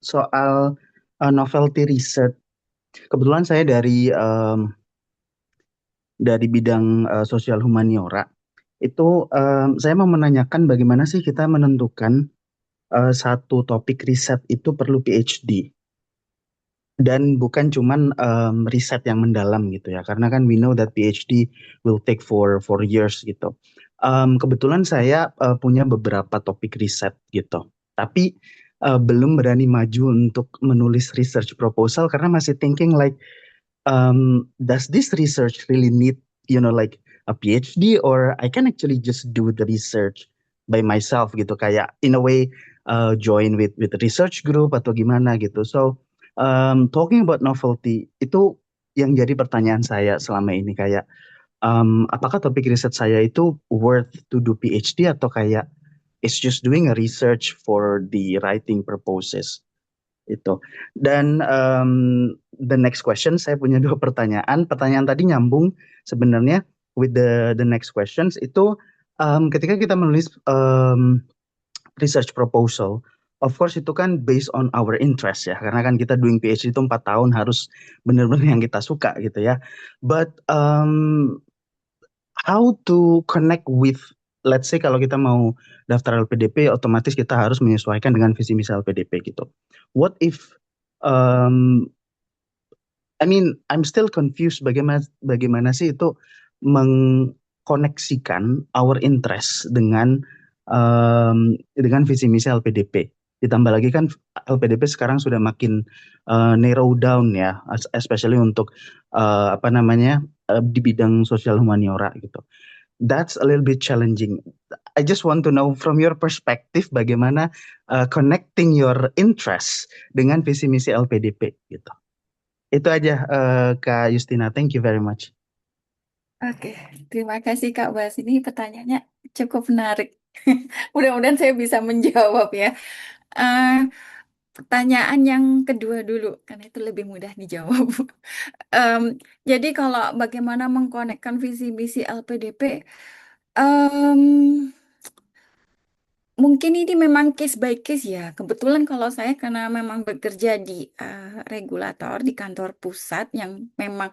[SPEAKER 3] soal novelty research. Kebetulan saya dari bidang sosial humaniora. Itu saya mau menanyakan bagaimana sih kita menentukan satu topik riset itu perlu PhD. Dan bukan cuman riset yang mendalam gitu ya, karena kan we know that PhD will take for years gitu. Kebetulan saya punya beberapa topik riset gitu, tapi belum berani maju untuk menulis research proposal karena masih thinking like, does this research really need, like a PhD, or I can actually just do the research by myself gitu, kayak in a way join with research group atau gimana gitu. So talking about novelty itu yang jadi pertanyaan saya selama ini, kayak apakah topik riset saya itu worth to do PhD atau kayak it's just doing a research for the writing purposes itu. Dan the next question, saya punya dua pertanyaan. Pertanyaan tadi nyambung sebenarnya with the next questions itu, ketika kita menulis research proposal, of course itu kan based on our interest ya, karena kan kita doing PhD itu 4 tahun harus benar-benar yang kita suka gitu ya. But how to connect with, let's say kalau kita mau daftar LPDP, otomatis kita harus menyesuaikan dengan visi misi LPDP gitu. What if, um, I mean, I'm still confused bagaimana bagaimana sih itu mengkoneksikan our interest dengan visi misi LPDP. Ditambah lagi kan LPDP sekarang sudah makin narrow down ya, especially untuk apa namanya, di bidang sosial humaniora gitu. That's a little bit challenging. I just want to know from your perspective bagaimana connecting your interest dengan visi misi LPDP gitu. Itu aja, Kak Justina. Thank you very much.
[SPEAKER 2] Oke, terima kasih Kak Bas. Ini pertanyaannya cukup menarik. Mudah-mudahan saya bisa menjawab ya. Eh, Pertanyaan yang kedua dulu, karena itu lebih mudah dijawab. Em, jadi kalau bagaimana mengkonekkan visi misi LPDP, em, mungkin ini memang case by case ya. Kebetulan kalau saya karena memang bekerja di regulator di kantor pusat yang memang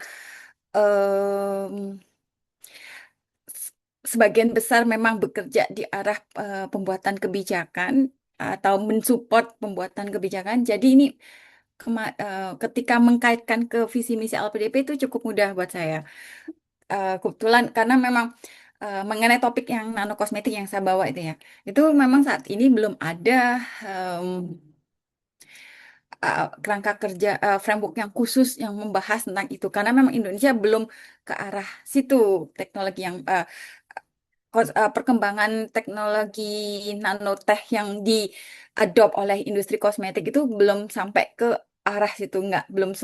[SPEAKER 2] s- sebagian besar memang bekerja di arah pembuatan kebijakan atau mensupport pembuatan kebijakan. Jadi ini ketika mengkaitkan ke visi misi LPDP itu cukup mudah buat saya. Kebetulan karena memang mengenai topik yang nanokosmetik yang saya bawa itu ya, itu memang saat ini belum ada kerangka kerja framework yang khusus yang membahas tentang itu karena memang Indonesia belum ke arah situ teknologi yang perkembangan teknologi nanotech yang diadopt oleh industri kosmetik itu belum sampai ke arah situ nggak belum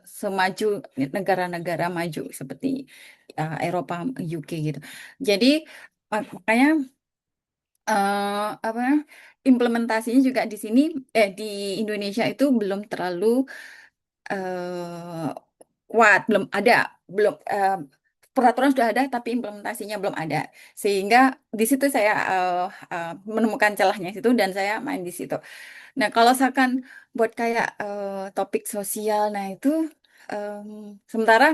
[SPEAKER 2] semaju negara-negara maju seperti Eropa UK gitu. Jadi makanya apa implementasinya juga di sini di Indonesia itu belum terlalu eh, kuat, belum peraturan sudah ada tapi implementasinya belum ada. Sehingga di situ saya menemukan celahnya situ dan saya main di situ. Nah, kalau misalkan buat kayak topik sosial, nah itu em, sementara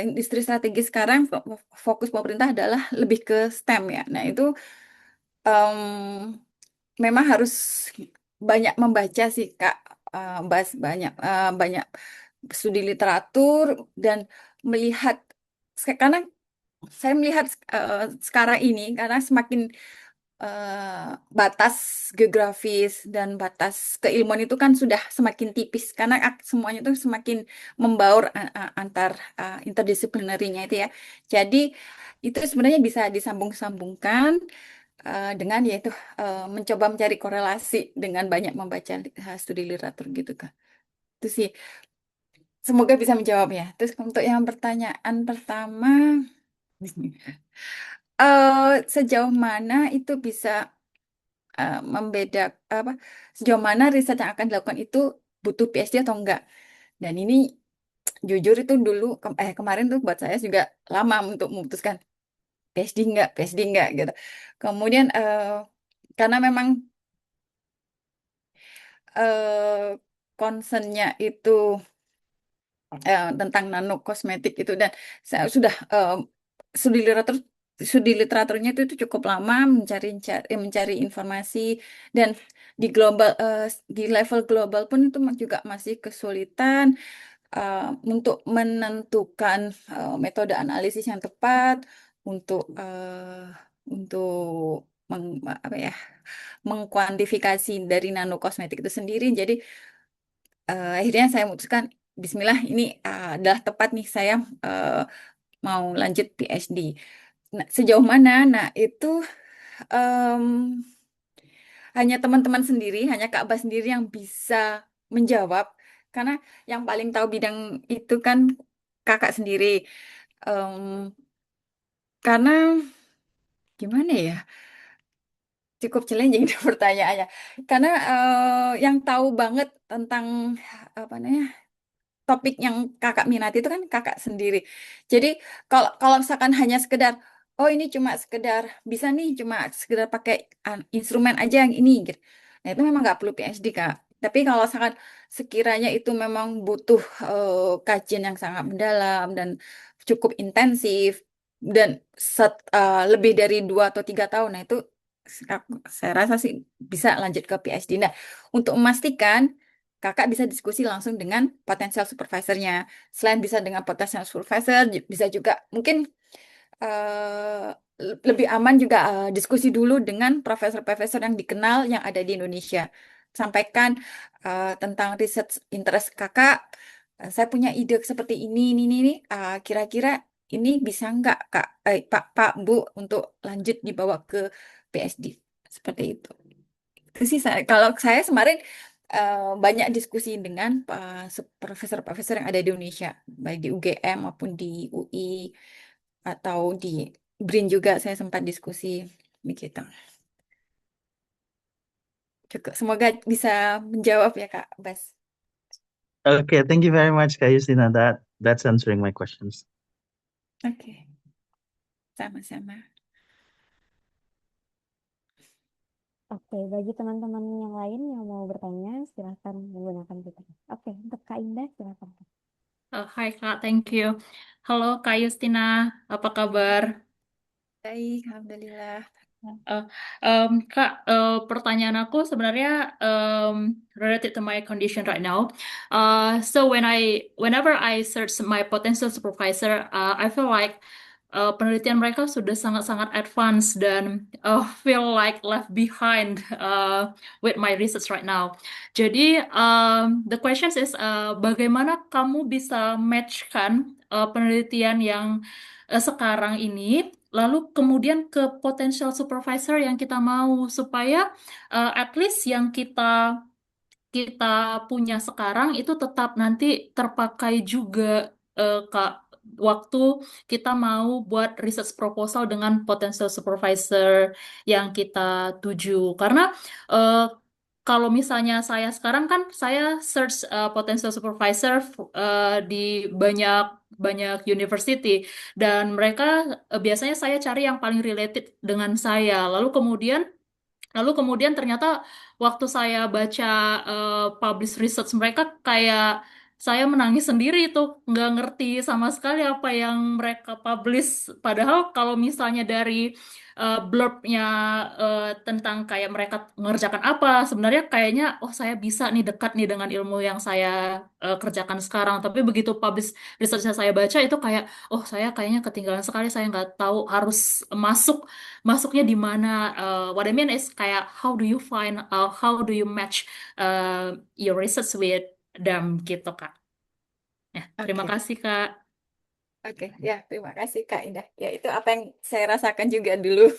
[SPEAKER 2] industri strategi sekarang fokus pemerintah adalah lebih ke STEM ya. Nah, itu em, memang harus banyak membaca sih Kak, banyak banyak studi literatur dan melihat karena saya melihat sekarang ini karena semakin batas geografis dan batas keilmuan itu kan sudah semakin tipis karena semuanya itu semakin membaur antar interdisiplinerinya itu ya. Jadi itu sebenarnya bisa disambung-sambungkan dengan yaitu mencoba mencari korelasi dengan banyak membaca studi literatur gitu kan. Itu sih semoga bisa menjawab ya. Terus untuk yang pertanyaan pertama Sejauh mana itu bisa apa sejauh mana riset yang akan dilakukan itu butuh PhD atau enggak. Dan ini jujur itu dulu kemarin tuh buat saya juga lama untuk memutuskan PhD enggak gitu. Kemudian karena memang eh, concernnya itu tentang nano kosmetik itu dan saya sudah studi literatur studi literaturnya itu cukup lama mencari informasi dan di di level global pun itu juga masih kesulitan uh, untuk menentukan metode analisis yang tepat untuk untuk apa ya mengkuantifikasi dari nano kosmetik itu sendiri. Jadi akhirnya saya memutuskan Bismillah ini adalah tepat nih saya uh, mau lanjut PhD. Nah, sejauh mana? Nah, itu em, hanya teman-teman sendiri, hanya Kak Bas sendiri yang bisa menjawab. Karena yang paling tahu bidang itu kan kakak sendiri. Em, karena gimana ya? Cukup challenging pertanyaannya. Karena yang tahu banget tentang apa namanya topik yang kakak minati itu kan kakak sendiri. Jadi kalau kalau misalkan hanya sekedar oh ini cuma sekedar bisa nih cuma sekedar pakai instrumen aja yang ini gitu. Nah itu memang nggak perlu PhD Kak. Tapi kalau misalkan sekiranya itu memang butuh kajian yang sangat mendalam dan cukup intensif dan lebih dari 2 atau 3 tahun, nah itu saya rasa sih bisa lanjut ke PhD. Nah untuk memastikan kakak bisa diskusi langsung dengan potensial supervisornya. Selain bisa dengan potensial supervisor, bisa juga mungkin eh, lebih aman juga diskusi dulu dengan profesor-profesor yang dikenal yang ada di Indonesia. Sampaikan tentang research interest kakak. Saya punya ide seperti ini. Kira-kira ini bisa nggak Kak, Pak, Bu untuk lanjut dibawa ke PhD seperti itu. Itu sih kalau saya kemarin banyak diskusi dengan profesor-profesor yang ada di Indonesia, baik di UGM maupun di UI atau di BRIN juga saya sempat diskusi begitu. Juga semoga bisa menjawab ya Kak Bas.
[SPEAKER 3] Okay, thank you very much, Kak Justina. That's answering my questions.
[SPEAKER 2] Oke, sama-sama.
[SPEAKER 1] Oke, bagi teman-teman yang lain yang mau bertanya, silahkan menggunakan fitur. Oke, untuk Kak Indah, silahkan.
[SPEAKER 4] Hai Kak, thank you. Halo Kak Justina, apa kabar?
[SPEAKER 2] Baik, alhamdulillah.
[SPEAKER 4] Eh, Kak, pertanyaan aku sebenarnya related to my condition right now. So whenever I search my potential supervisor, I feel like penelitian mereka sudah sangat-sangat advance dan feel like left behind with my research right now. Jadi the question is, bagaimana kamu bisa matchkan penelitian yang sekarang ini lalu kemudian ke potential supervisor yang kita mau supaya at least yang kita kita punya sekarang itu tetap nanti terpakai juga Kak waktu kita mau buat research proposal dengan potential supervisor yang kita tuju karena eh, kalau misalnya saya sekarang kan saya search potential supervisor di banyak banyak university dan mereka biasanya saya cari yang paling related dengan saya. Lalu kemudian ternyata waktu saya baca publish research mereka kayak saya menangis sendiri itu nggak ngerti sama sekali apa yang mereka publish. Padahal kalau misalnya dari blurbnya tentang kayak mereka mengerjakan apa, sebenarnya kayaknya oh saya bisa nih dekat nih dengan ilmu yang saya kerjakan sekarang. Tapi begitu publish research yang saya baca itu kayak oh saya kayaknya ketinggalan sekali, saya nggak tahu harus masuknya di mana. What I mean is kayak how do you match your research with them gitu Kak. Ya, terima
[SPEAKER 2] Oke,
[SPEAKER 4] kasih Kak.
[SPEAKER 2] oke, ya terima kasih Kak Indah. Ya itu apa yang saya rasakan juga dulu.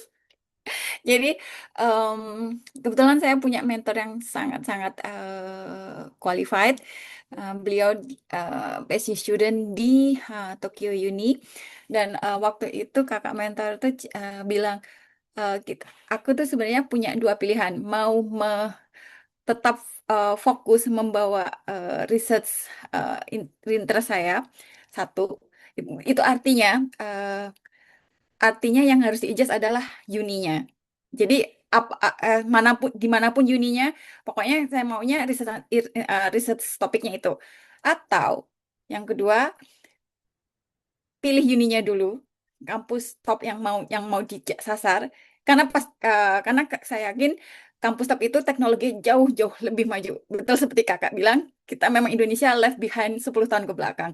[SPEAKER 2] Jadi kebetulan saya punya mentor yang sangat-sangat qualified. Beliau PhD student di Tokyo Uni, dan waktu itu kakak mentor tuh bilang, aku tuh sebenarnya punya dua pilihan, mau tetap fokus membawa research interest saya satu, itu artinya yang harus diijaz adalah uninya. Jadi dimanapun uninya, pokoknya saya maunya research topiknya itu. Atau yang kedua, pilih uninya dulu, kampus top yang mau disasar. Karena saya yakin kampus top itu teknologi jauh-jauh lebih maju. Betul seperti kakak bilang, kita memang Indonesia left behind 10 tahun ke belakang.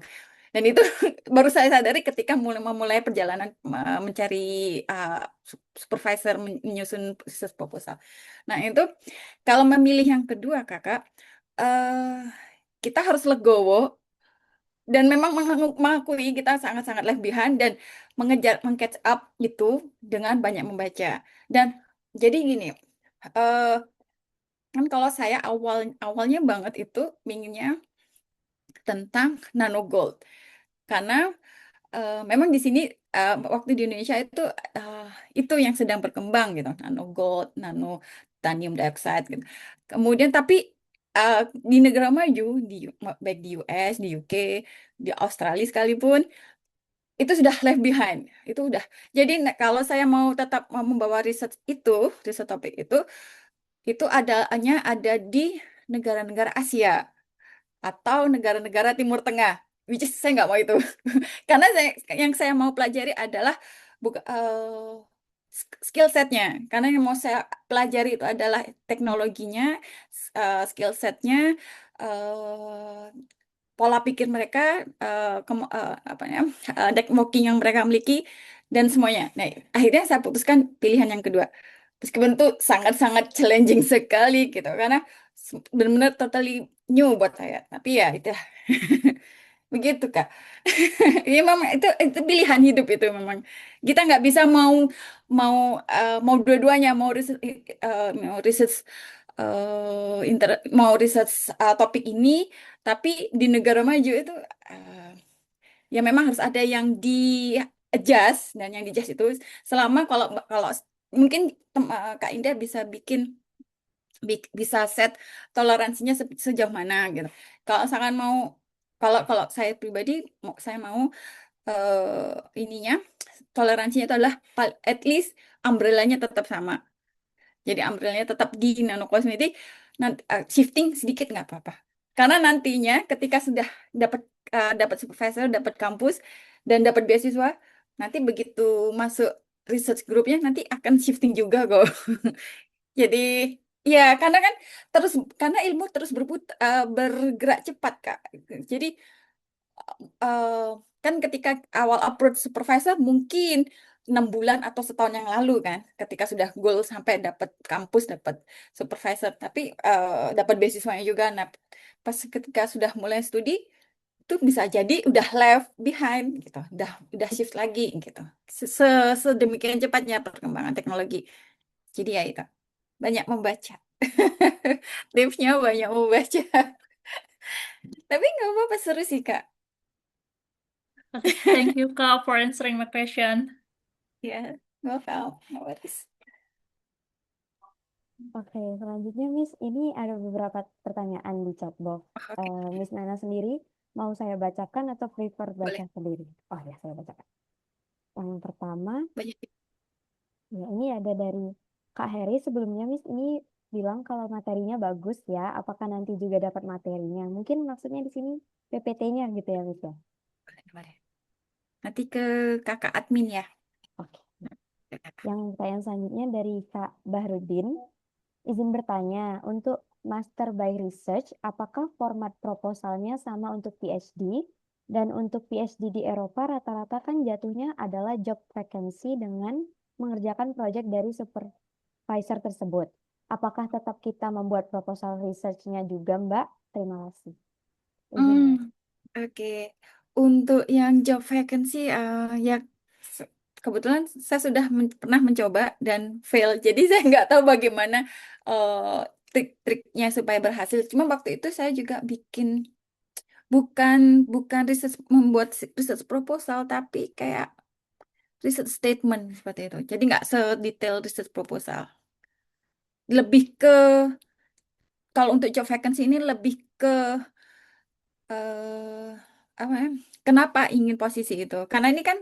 [SPEAKER 2] Dan itu baru saya sadari ketika memulai perjalanan mencari supervisor menyusun research proposal. Nah, itu kalau memilih yang kedua, kakak, eh, kita harus legowo dan memang mengakui kita sangat-sangat left behind dan meng-catch up itu dengan banyak membaca. Dan jadi gini, eh, kan kalau saya awalnya banget itu inginnya tentang nano gold. Karena memang di sini waktu di Indonesia eh, itu yang sedang berkembang gitu, nano gold, nano titanium dioxide gitu. Kemudian tapi di negara maju, baik di US, di UK, di Australia sekalipun, itu sudah left behind. Itu udah. Jadi kalau saya mau tetap mau membawa riset topik itu ada di negara-negara Asia atau negara-negara Timur Tengah, which is saya nggak mau itu. Karena yang saya mau pelajari adalah skill setnya. Karena yang mau saya pelajari itu adalah teknologinya, skill setnya, eh, pola pikir mereka, apa ya, networking yang mereka miliki, dan semuanya. Nah, akhirnya saya putuskan pilihan yang kedua. Meskipun itu sangat-sangat challenging sekali gitu, karena benar-benar totally new buat saya. Tapi ya itu begitu Kak. Iya memang itu pilihan hidup itu memang. Kita nggak bisa mau mau mau dua-duanya, mau research mau research topik ini, tapi di negara maju itu ya memang harus ada yang di adjust, dan yang di adjust itu selama kalau kalau mungkin Kak Indah bisa bisa set toleransinya sejauh mana gitu. Kalau misalkan mau kalau kalau saya pribadi saya mau ininya toleransinya itu adalah at least umbrellanya tetap sama. Jadi umbrellanya tetap di nanokosmetik, nanti shifting sedikit nggak apa-apa. Karena nantinya ketika sudah dapat dapat supervisor, dapat kampus, dan dapat beasiswa, nanti begitu masuk research groupnya nanti akan shifting juga kok. Jadi ya karena ilmu terus bergerak cepat Kak. Jadi eh, kan ketika awal approach supervisor mungkin 6 bulan atau setahun yang lalu kan, ketika sudah goal sampai dapat kampus, dapat supervisor, tapi dapat beasiswanya juga. Nah, pas ketika sudah mulai studi itu bisa jadi udah left behind gitu, udah shift lagi gitu. Sedemikian cepatnya perkembangan teknologi. Jadi ya itu banyak membaca. Tipsnya banyak membaca. Tapi nggak apa-apa, seru sih Kak.
[SPEAKER 4] Okay, thank you, Kak, for answering my question.
[SPEAKER 2] Ya, no worries.
[SPEAKER 1] Oke, selanjutnya Miss, ini ada beberapa pertanyaan di chat box.
[SPEAKER 2] Oke,
[SPEAKER 1] Miss Nana sendiri, mau saya bacakan atau prefer
[SPEAKER 2] boleh.
[SPEAKER 1] baca sendiri? Oh ya, saya bacakan. Yang pertama,
[SPEAKER 2] Banyak.
[SPEAKER 1] ya ini ada dari Kak Heri. Sebelumnya Miss, ini bilang kalau materinya bagus ya. Apakah nanti juga dapat materinya? Mungkin maksudnya di sini PPT-nya gitu ya Miss ya?
[SPEAKER 2] Boleh. Nanti ke kakak admin ya.
[SPEAKER 1] Oke. Yang pertanyaan selanjutnya dari Kak Bahrudin. Izin bertanya, untuk Master by Research, apakah format proposalnya sama untuk PhD? Dan untuk PhD di Eropa, rata-rata kan jatuhnya adalah job vacancy dengan mengerjakan proyek dari supervisor tersebut. Apakah tetap kita membuat proposal research-nya juga, Mbak? Terima kasih. Izin.
[SPEAKER 2] Oke. Untuk yang job vacancy, ya kebetulan saya sudah pernah mencoba dan fail. Jadi saya nggak tahu bagaimana trik-triknya supaya berhasil. Cuma waktu itu saya juga bikin bukan bukan riset membuat riset proposal, tapi kayak riset statement seperti itu. Jadi nggak sedetail riset proposal. Lebih ke kalau untuk job vacancy ini lebih ke eh apa ya? Kenapa ingin posisi itu? Karena ini kan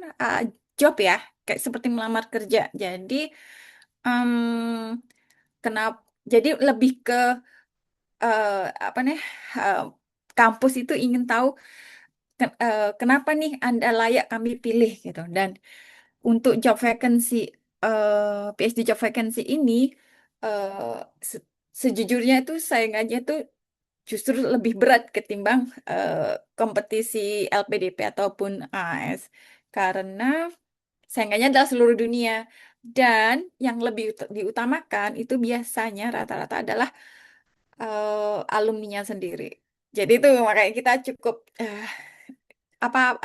[SPEAKER 2] job ya, kayak seperti melamar kerja. Jadi em, kenapa? Jadi lebih ke eh, apa nih? eh, kampus itu ingin tahu kenapa nih Anda layak kami pilih gitu. Dan untuk job vacancy PhD job vacancy ini eh, se- sejujurnya itu saingannya itu justru lebih berat ketimbang eh, kompetisi LPDP ataupun AS karena saingannya adalah seluruh dunia dan yang lebih diutamakan itu biasanya rata-rata adalah alumninya sendiri. Jadi itu makanya kita cukup apa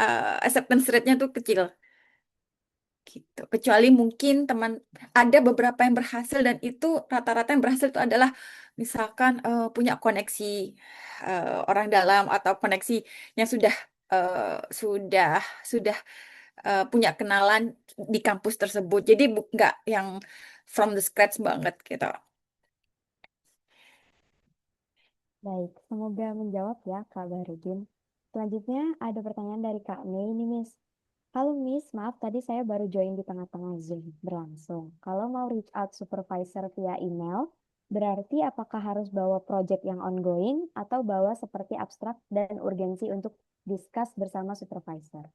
[SPEAKER 2] acceptance rate-nya tuh kecil gitu. Kecuali mungkin teman ada beberapa yang berhasil dan itu rata-rata yang berhasil itu adalah misalkan punya koneksi orang dalam atau koneksi yang sudah punya kenalan di kampus tersebut. Jadi nggak yang from the scratch banget gitu.
[SPEAKER 1] Baik, semoga menjawab ya Kak Barudin. Selanjutnya ada pertanyaan dari Kak Mei ini, Miss. Halo Miss, maaf tadi saya baru join di tengah-tengah Zoom berlangsung. Kalau mau reach out supervisor via email, berarti apakah harus bawa project yang ongoing atau bawa seperti abstrak dan urgensi untuk discuss bersama supervisor?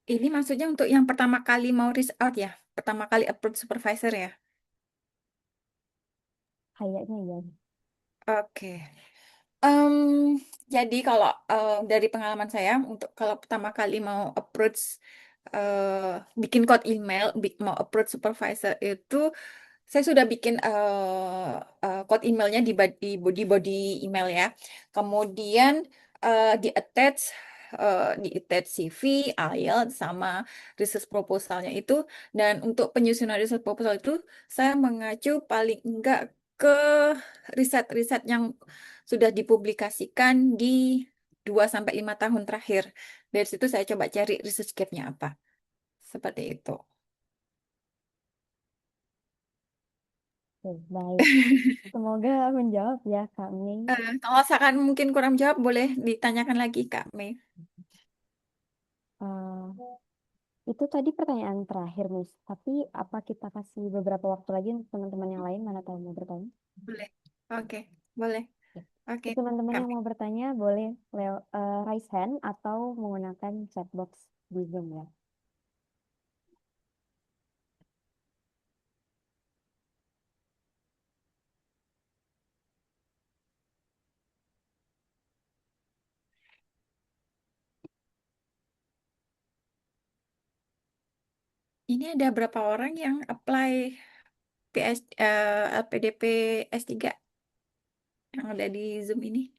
[SPEAKER 2] Ini maksudnya untuk yang pertama kali mau reach out ya, pertama kali approach supervisor ya.
[SPEAKER 1] Kayaknya ya.
[SPEAKER 2] Oke. Em, jadi kalau dari pengalaman saya untuk kalau pertama kali mau approach bikin code email, mau approach supervisor itu saya sudah bikin code emailnya di body email ya. Kemudian di attach CV, IELTS sama research proposalnya itu. Dan untuk penyusunan research proposal itu saya mengacu paling enggak ke riset-riset yang sudah dipublikasikan di 2 sampai 5 tahun terakhir. Dari situ saya coba cari research gap-nya apa. Seperti itu.
[SPEAKER 1] Oke, baik. Semoga menjawab ya Kak Mei.
[SPEAKER 2] Kalau misalkan mungkin kurang jawab, boleh ditanyakan lagi Kak Mei.
[SPEAKER 1] Eh, itu tadi pertanyaan terakhir, Miss. Tapi apa kita kasih beberapa waktu lagi untuk teman-teman yang lain mana tahu mau bertanya?
[SPEAKER 2] Boleh. Oke, boleh.
[SPEAKER 1] Ya.
[SPEAKER 2] Oke,
[SPEAKER 1] Jadi teman-teman
[SPEAKER 2] Kak
[SPEAKER 1] yang
[SPEAKER 2] Mei.
[SPEAKER 1] mau bertanya boleh raise hand atau menggunakan chat box di Zoom ya.
[SPEAKER 2] Ini ada berapa orang yang apply LPDP S3 yang ada di Zoom ini?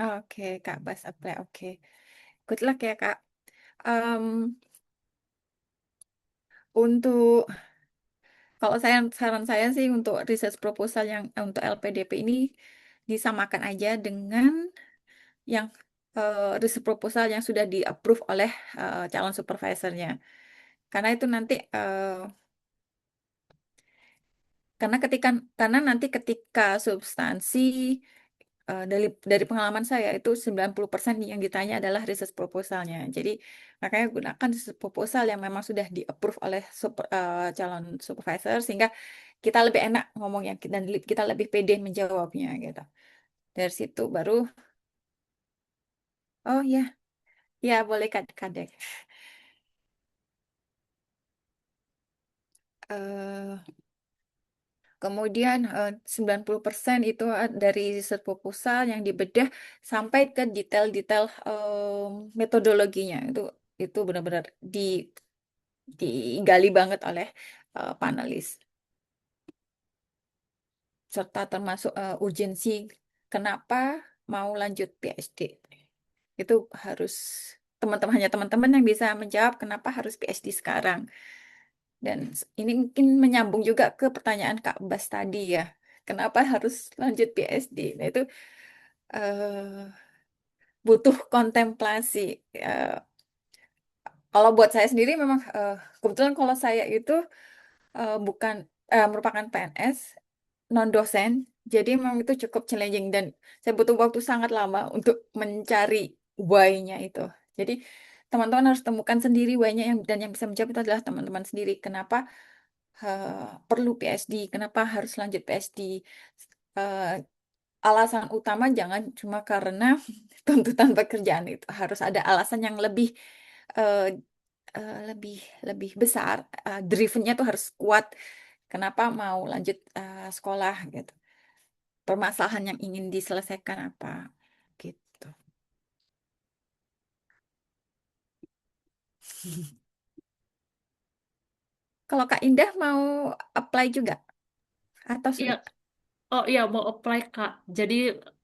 [SPEAKER 2] Oke, Kak Bas apply. Oke. Good luck ya, Kak. Em, untuk kalau saran saya sih untuk research proposal yang untuk LPDP ini disamakan aja dengan yang research proposal yang sudah di-approve oleh calon supervisornya. Karena itu nanti karena nanti ketika substansi dari pengalaman saya itu 90% yang ditanya adalah research proposalnya. Jadi makanya gunakan research proposal yang memang sudah di-approve oleh calon supervisor sehingga kita lebih enak ngomong yang dan kita lebih pede menjawabnya gitu. Dari situ baru oh ya, ya boleh kadek. Eh, Kemudian 90% itu dari riset proposal yang dibedah sampai ke detail-detail metodologinya. Itu itu benar-benar digali banget oleh panelis, serta termasuk urgensi kenapa mau lanjut PhD. Itu harus hanya teman-teman yang bisa menjawab kenapa harus PhD sekarang. Dan ini mungkin menyambung juga ke pertanyaan Kak Bas tadi ya. Kenapa harus lanjut PhD? Nah, itu eh, butuh kontemplasi. Eh, Kalau buat saya sendiri memang kebetulan kalau saya itu bukan merupakan PNS non dosen, jadi memang itu cukup challenging dan saya butuh waktu sangat lama untuk mencari why-nya itu. Jadi teman-teman harus temukan sendiri why-nya dan yang bisa menjawab itu adalah teman-teman sendiri. Kenapa perlu PhD? Kenapa harus lanjut PhD? Eh, Alasan utama jangan cuma karena tuntutan pekerjaan, itu harus ada alasan yang eh, lebih lebih besar. Drivennya tuh harus kuat. Kenapa mau lanjut sekolah gitu? Permasalahan yang ingin diselesaikan apa gitu. Kalau Kak Indah mau apply juga atau
[SPEAKER 4] Iya,
[SPEAKER 2] switch?
[SPEAKER 4] oh iya mau apply Kak. Jadi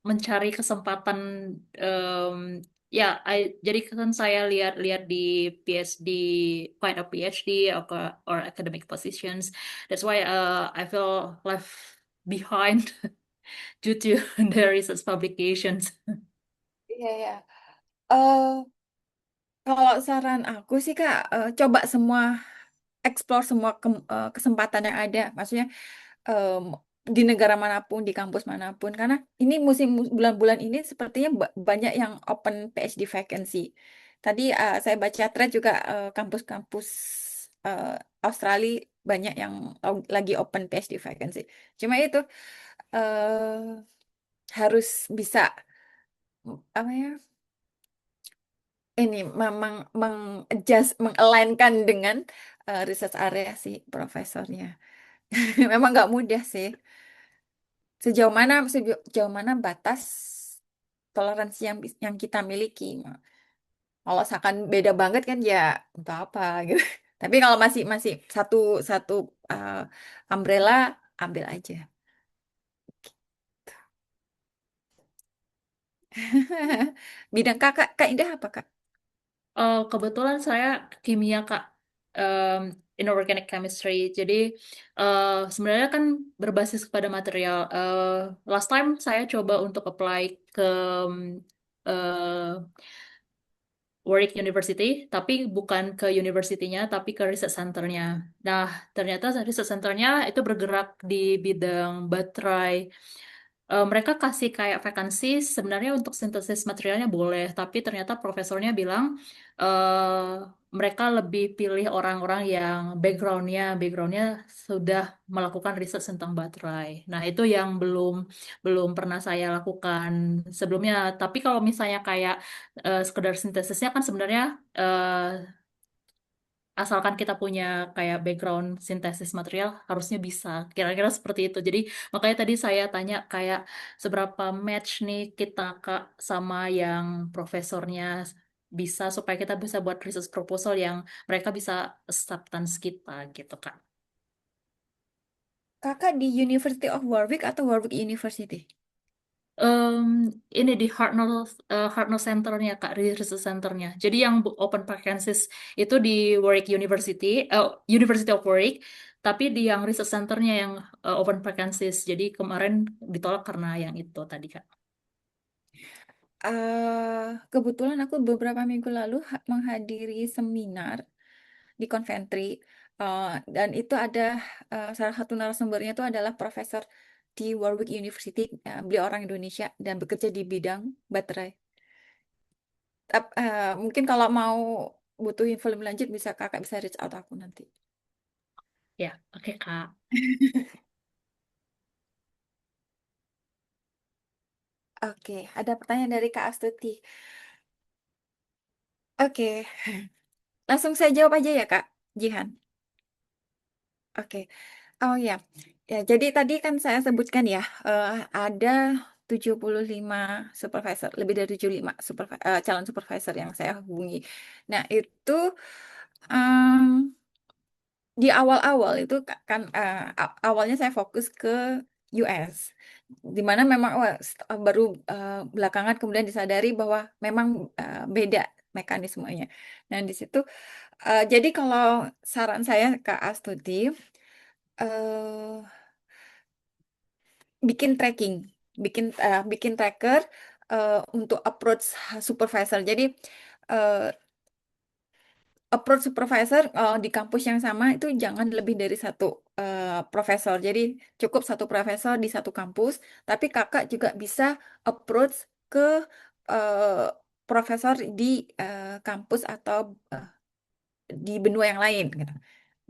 [SPEAKER 4] mencari kesempatan em, ya, jadi kan saya lihat-lihat di PhD, find a PhD or academic positions. That's why I feel left behind due to the research publications.
[SPEAKER 2] Iya ya. Eh Kalau saran aku sih Kak, coba semua explore semua kesempatan yang ada. Maksudnya em, di negara manapun, di kampus manapun, karena ini bulan-bulan ini sepertinya banyak yang open PhD vacancy. Tadi saya baca thread juga kampus-kampus eh, Australia banyak yang lagi open PhD vacancy. Cuma itu eh, harus bisa apa ya? Ini memang mengalign-kan dengan research area si profesornya. Memang nggak mudah sih. Sejauh mana batas toleransi yang kita miliki. Kalau seakan beda banget kan ya untuk apa gitu. Tapi kalau masih masih satu satu uh, umbrella, ambil aja. Bidang kakak Kak Indah apa Kak?
[SPEAKER 4] Kebetulan saya kimia Kak, um, inorganic chemistry. Jadi sebenarnya kan berbasis kepada material. Last time saya coba untuk apply ke uh, Warwick University, tapi bukan ke universitinya, tapi ke research centernya. Nah, ternyata research centernya itu bergerak di bidang baterai. Mereka kasih kayak vakansi sebenarnya untuk sintesis materialnya boleh, tapi ternyata profesornya bilang eh mereka lebih pilih orang-orang yang backgroundnya sudah melakukan riset tentang baterai. Nah, itu yang belum belum pernah saya lakukan sebelumnya. Tapi kalau misalnya kayak sekedar sintesisnya kan sebenarnya asalkan kita punya kayak background sintesis material harusnya bisa. Kira-kira seperti itu. Jadi makanya tadi saya tanya kayak seberapa match nih kita Kak sama yang profesornya bisa supaya kita bisa buat research proposal yang mereka bisa acceptance kita gitu Kak.
[SPEAKER 2] Kakak di University of Warwick atau Warwick University?
[SPEAKER 4] Em, ini di Hartnell Centernya Kak, di research centernya. Jadi yang open vacancies itu di Warwick University, University of Warwick, tapi di yang research centernya yang open vacancies. Jadi kemarin ditolak karena yang itu tadi Kak.
[SPEAKER 2] Kebetulan aku beberapa minggu lalu menghadiri seminar di Coventry. Dan itu ada salah satu narasumbernya itu adalah profesor di Warwick University. Beliau orang Indonesia dan bekerja di bidang baterai. Mungkin kalau mau butuh info lebih lanjut bisa kakak bisa reach out aku nanti.
[SPEAKER 4] Ya, oke Kak.
[SPEAKER 2] Oke, ada pertanyaan dari Kak Astuti. Oke, langsung saya jawab aja ya Kak Jihan. Oke. Oh ya, ya. Jadi tadi kan saya sebutkan ya, ada 75 supervisor, lebih dari 75 calon supervisor yang saya hubungi. Nah, itu em, di awal-awal itu kan awalnya saya fokus ke US, di mana memang baru belakangan kemudian disadari bahwa memang beda mekanismenya. Nah, di situ jadi kalau saran saya ke Astuti, eh, bikin tracking, bikin tracker untuk approach supervisor. Jadi eh, approach supervisor di kampus yang sama itu jangan lebih dari satu profesor. Jadi cukup satu profesor di satu kampus, tapi kakak juga bisa approach ke eh, profesor di kampus atau di benua yang lain gitu.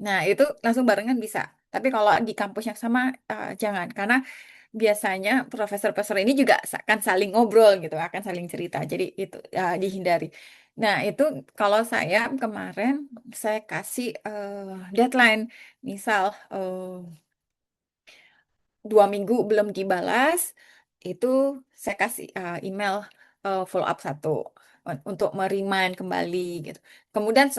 [SPEAKER 2] Nah, itu langsung barengan bisa. Tapi kalau di kampus yang sama jangan, karena biasanya profesor-profesor ini juga akan saling ngobrol gitu, akan saling cerita. Jadi itu dihindari. Nah, itu kalau saya kemarin saya kasih deadline, misal 2 minggu belum dibalas, itu saya kasih email follow up satu untuk merimain kembali gitu. Kemudian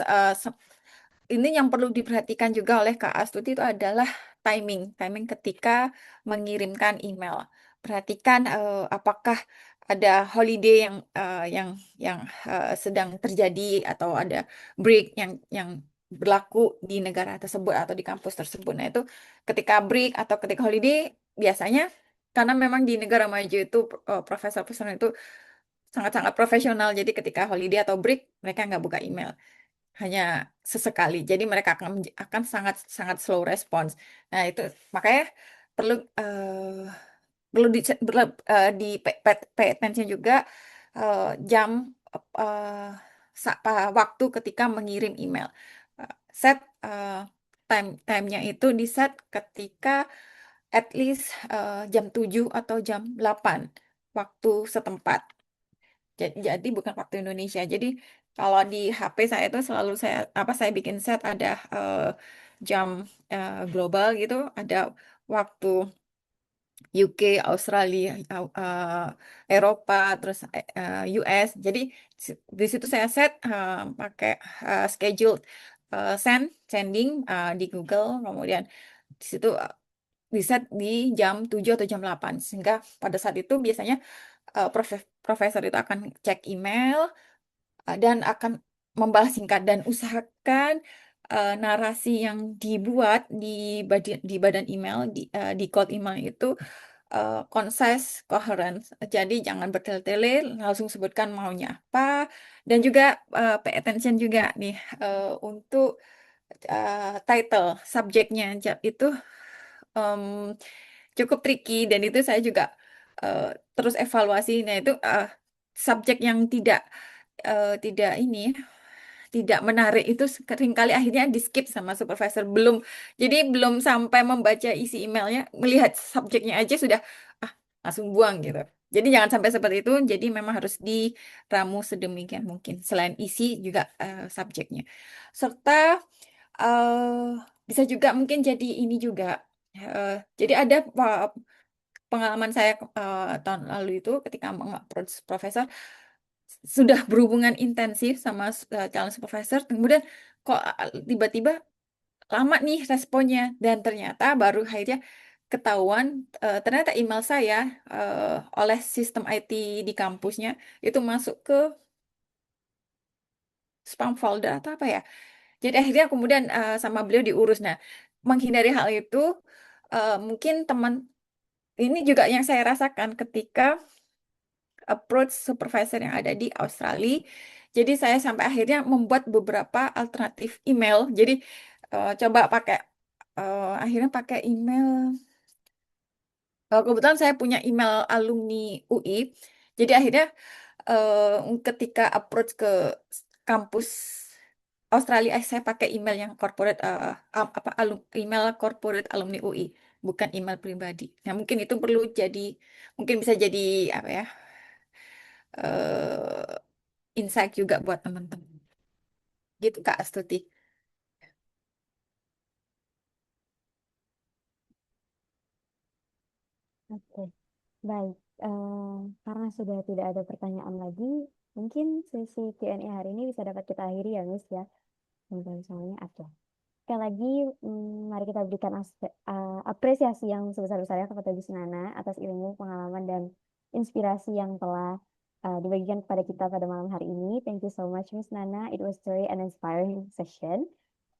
[SPEAKER 2] ini yang perlu diperhatikan juga oleh Kak Astuti itu adalah timing ketika mengirimkan email. Perhatikan apakah ada holiday yang sedang terjadi atau ada break yang berlaku di negara tersebut atau di kampus tersebut. Nah, itu ketika break atau ketika holiday biasanya karena memang di negara maju itu profesor-profesor itu sangat-sangat profesional. Jadi ketika holiday atau break mereka nggak buka email hanya sesekali. Jadi mereka akan sangat sangat slow response. Nah, itu makanya perlu perlu di pay attention juga jam eh, waktu ketika mengirim email. Set time-nya itu di set ketika at least jam 7 atau jam 8 waktu setempat. Jadi bukan waktu Indonesia. Jadi kalau di HP saya itu selalu saya bikin set ada jam global gitu, ada waktu UK, Australia, Eropa, terus US. Jadi di situ saya set pakai schedule sending di Google, kemudian di situ di set di jam 7 atau jam 8 sehingga pada saat itu biasanya profesor itu akan cek email dan akan membalas singkat dan usahakan narasi yang dibuat di badan email di cold email itu concise, coherent. Jadi jangan bertele-tele, langsung sebutkan maunya apa dan juga pay attention juga nih untuk title subjeknya itu em, cukup tricky dan itu saya juga eh, terus evaluasi. Nah, itu subjek yang tidak ini tidak menarik itu seringkali akhirnya di skip sama supervisor. Jadi belum sampai membaca isi emailnya, melihat subjeknya aja sudah langsung buang gitu. Jadi jangan sampai seperti itu. Jadi memang harus diramu sedemikian mungkin. Selain isi juga subjeknya. Serta bisa juga mungkin jadi ini juga. Jadi ada pengalaman saya tahun lalu itu ketika mengapproach profesor sudah berhubungan intensif sama calon supervisor, kemudian kok tiba-tiba lama nih responnya dan ternyata baru akhirnya ketahuan ternyata email saya oleh sistem IT di kampusnya itu masuk ke spam folder atau apa ya. Jadi akhirnya kemudian sama beliau diurus. Nah, menghindari hal itu mungkin teman ini juga yang saya rasakan ketika approach supervisor yang ada di Australia. Jadi saya sampai akhirnya membuat beberapa alternatif email. Jadi coba pakai akhirnya pakai email. Kebetulan saya punya email alumni UI. Jadi akhirnya ketika approach ke kampus Australia, saya pakai email yang corporate email corporate alumni UI, bukan email pribadi. Nah, mungkin itu mungkin bisa jadi apa ya? eh insight juga buat teman-teman. Gitu Kak Astuti.
[SPEAKER 1] Oke. Baik, karena sudah tidak ada pertanyaan lagi, mungkin sesi Q&A hari ini bisa dapat kita akhiri ya, Miss ya. Misalnya, oke. Sekali lagi, mari kita berikan apresiasi yang sebesar-besarnya kepada Gus Nana atas ilmu, pengalaman, dan inspirasi yang telah dibagikan kepada kita pada malam hari ini. Thank you so much, Miss Nana. It was very an inspiring session.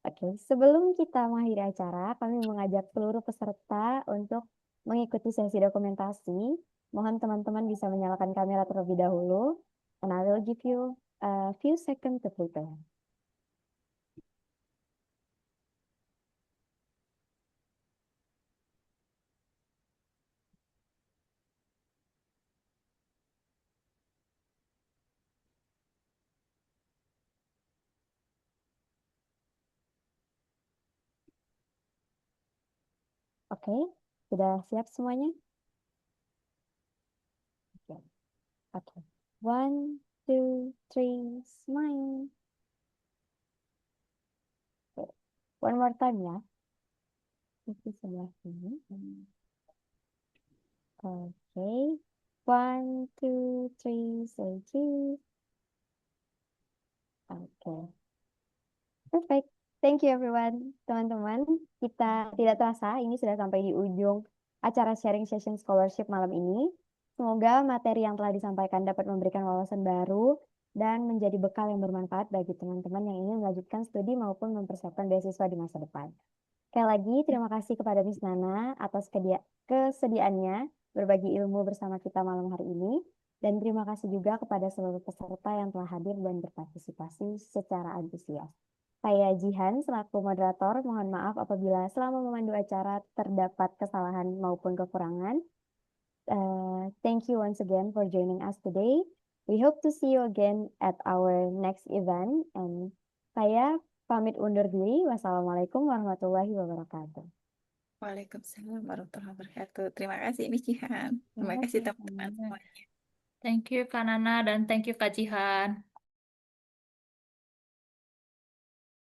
[SPEAKER 1] Oke, sebelum kita mengakhiri acara, kami mengajak seluruh peserta untuk mengikuti sesi dokumentasi. Mohon teman-teman bisa menyalakan kamera terlebih dahulu. And I will give you a few seconds to prepare. Oke, sudah siap semuanya? Oke. Oke. One, two, three, smile. Oke. One more time ya. Di sebelah sini. Oke. One, two, three, say cheese. Oke. Perfect. Thank you everyone. Teman-teman, kita tidak terasa ini sudah sampai di ujung acara sharing session scholarship malam ini. Semoga materi yang telah disampaikan dapat memberikan wawasan baru dan menjadi bekal yang bermanfaat bagi teman-teman yang ingin melanjutkan studi maupun mempersiapkan beasiswa di masa depan. Sekali lagi, terima kasih kepada Miss Nana atas kesediaannya berbagi ilmu bersama kita malam hari ini. Dan terima kasih juga kepada seluruh peserta yang telah hadir dan berpartisipasi secara antusias. Saya Jihan selaku moderator, mohon maaf apabila selama memandu acara terdapat kesalahan maupun kekurangan. Thank you once again for joining us today. We hope to see you again at our next event. And saya pamit undur diri. Wassalamualaikum warahmatullahi wabarakatuh.
[SPEAKER 2] Waalaikumsalam warahmatullahi wabarakatuh. Terima kasih, Miss Jihan. Terima
[SPEAKER 1] Terima
[SPEAKER 2] kasih
[SPEAKER 1] kasih.
[SPEAKER 2] teman-teman semuanya.
[SPEAKER 4] Thank you Kak Nana dan thank you Kak Jihan.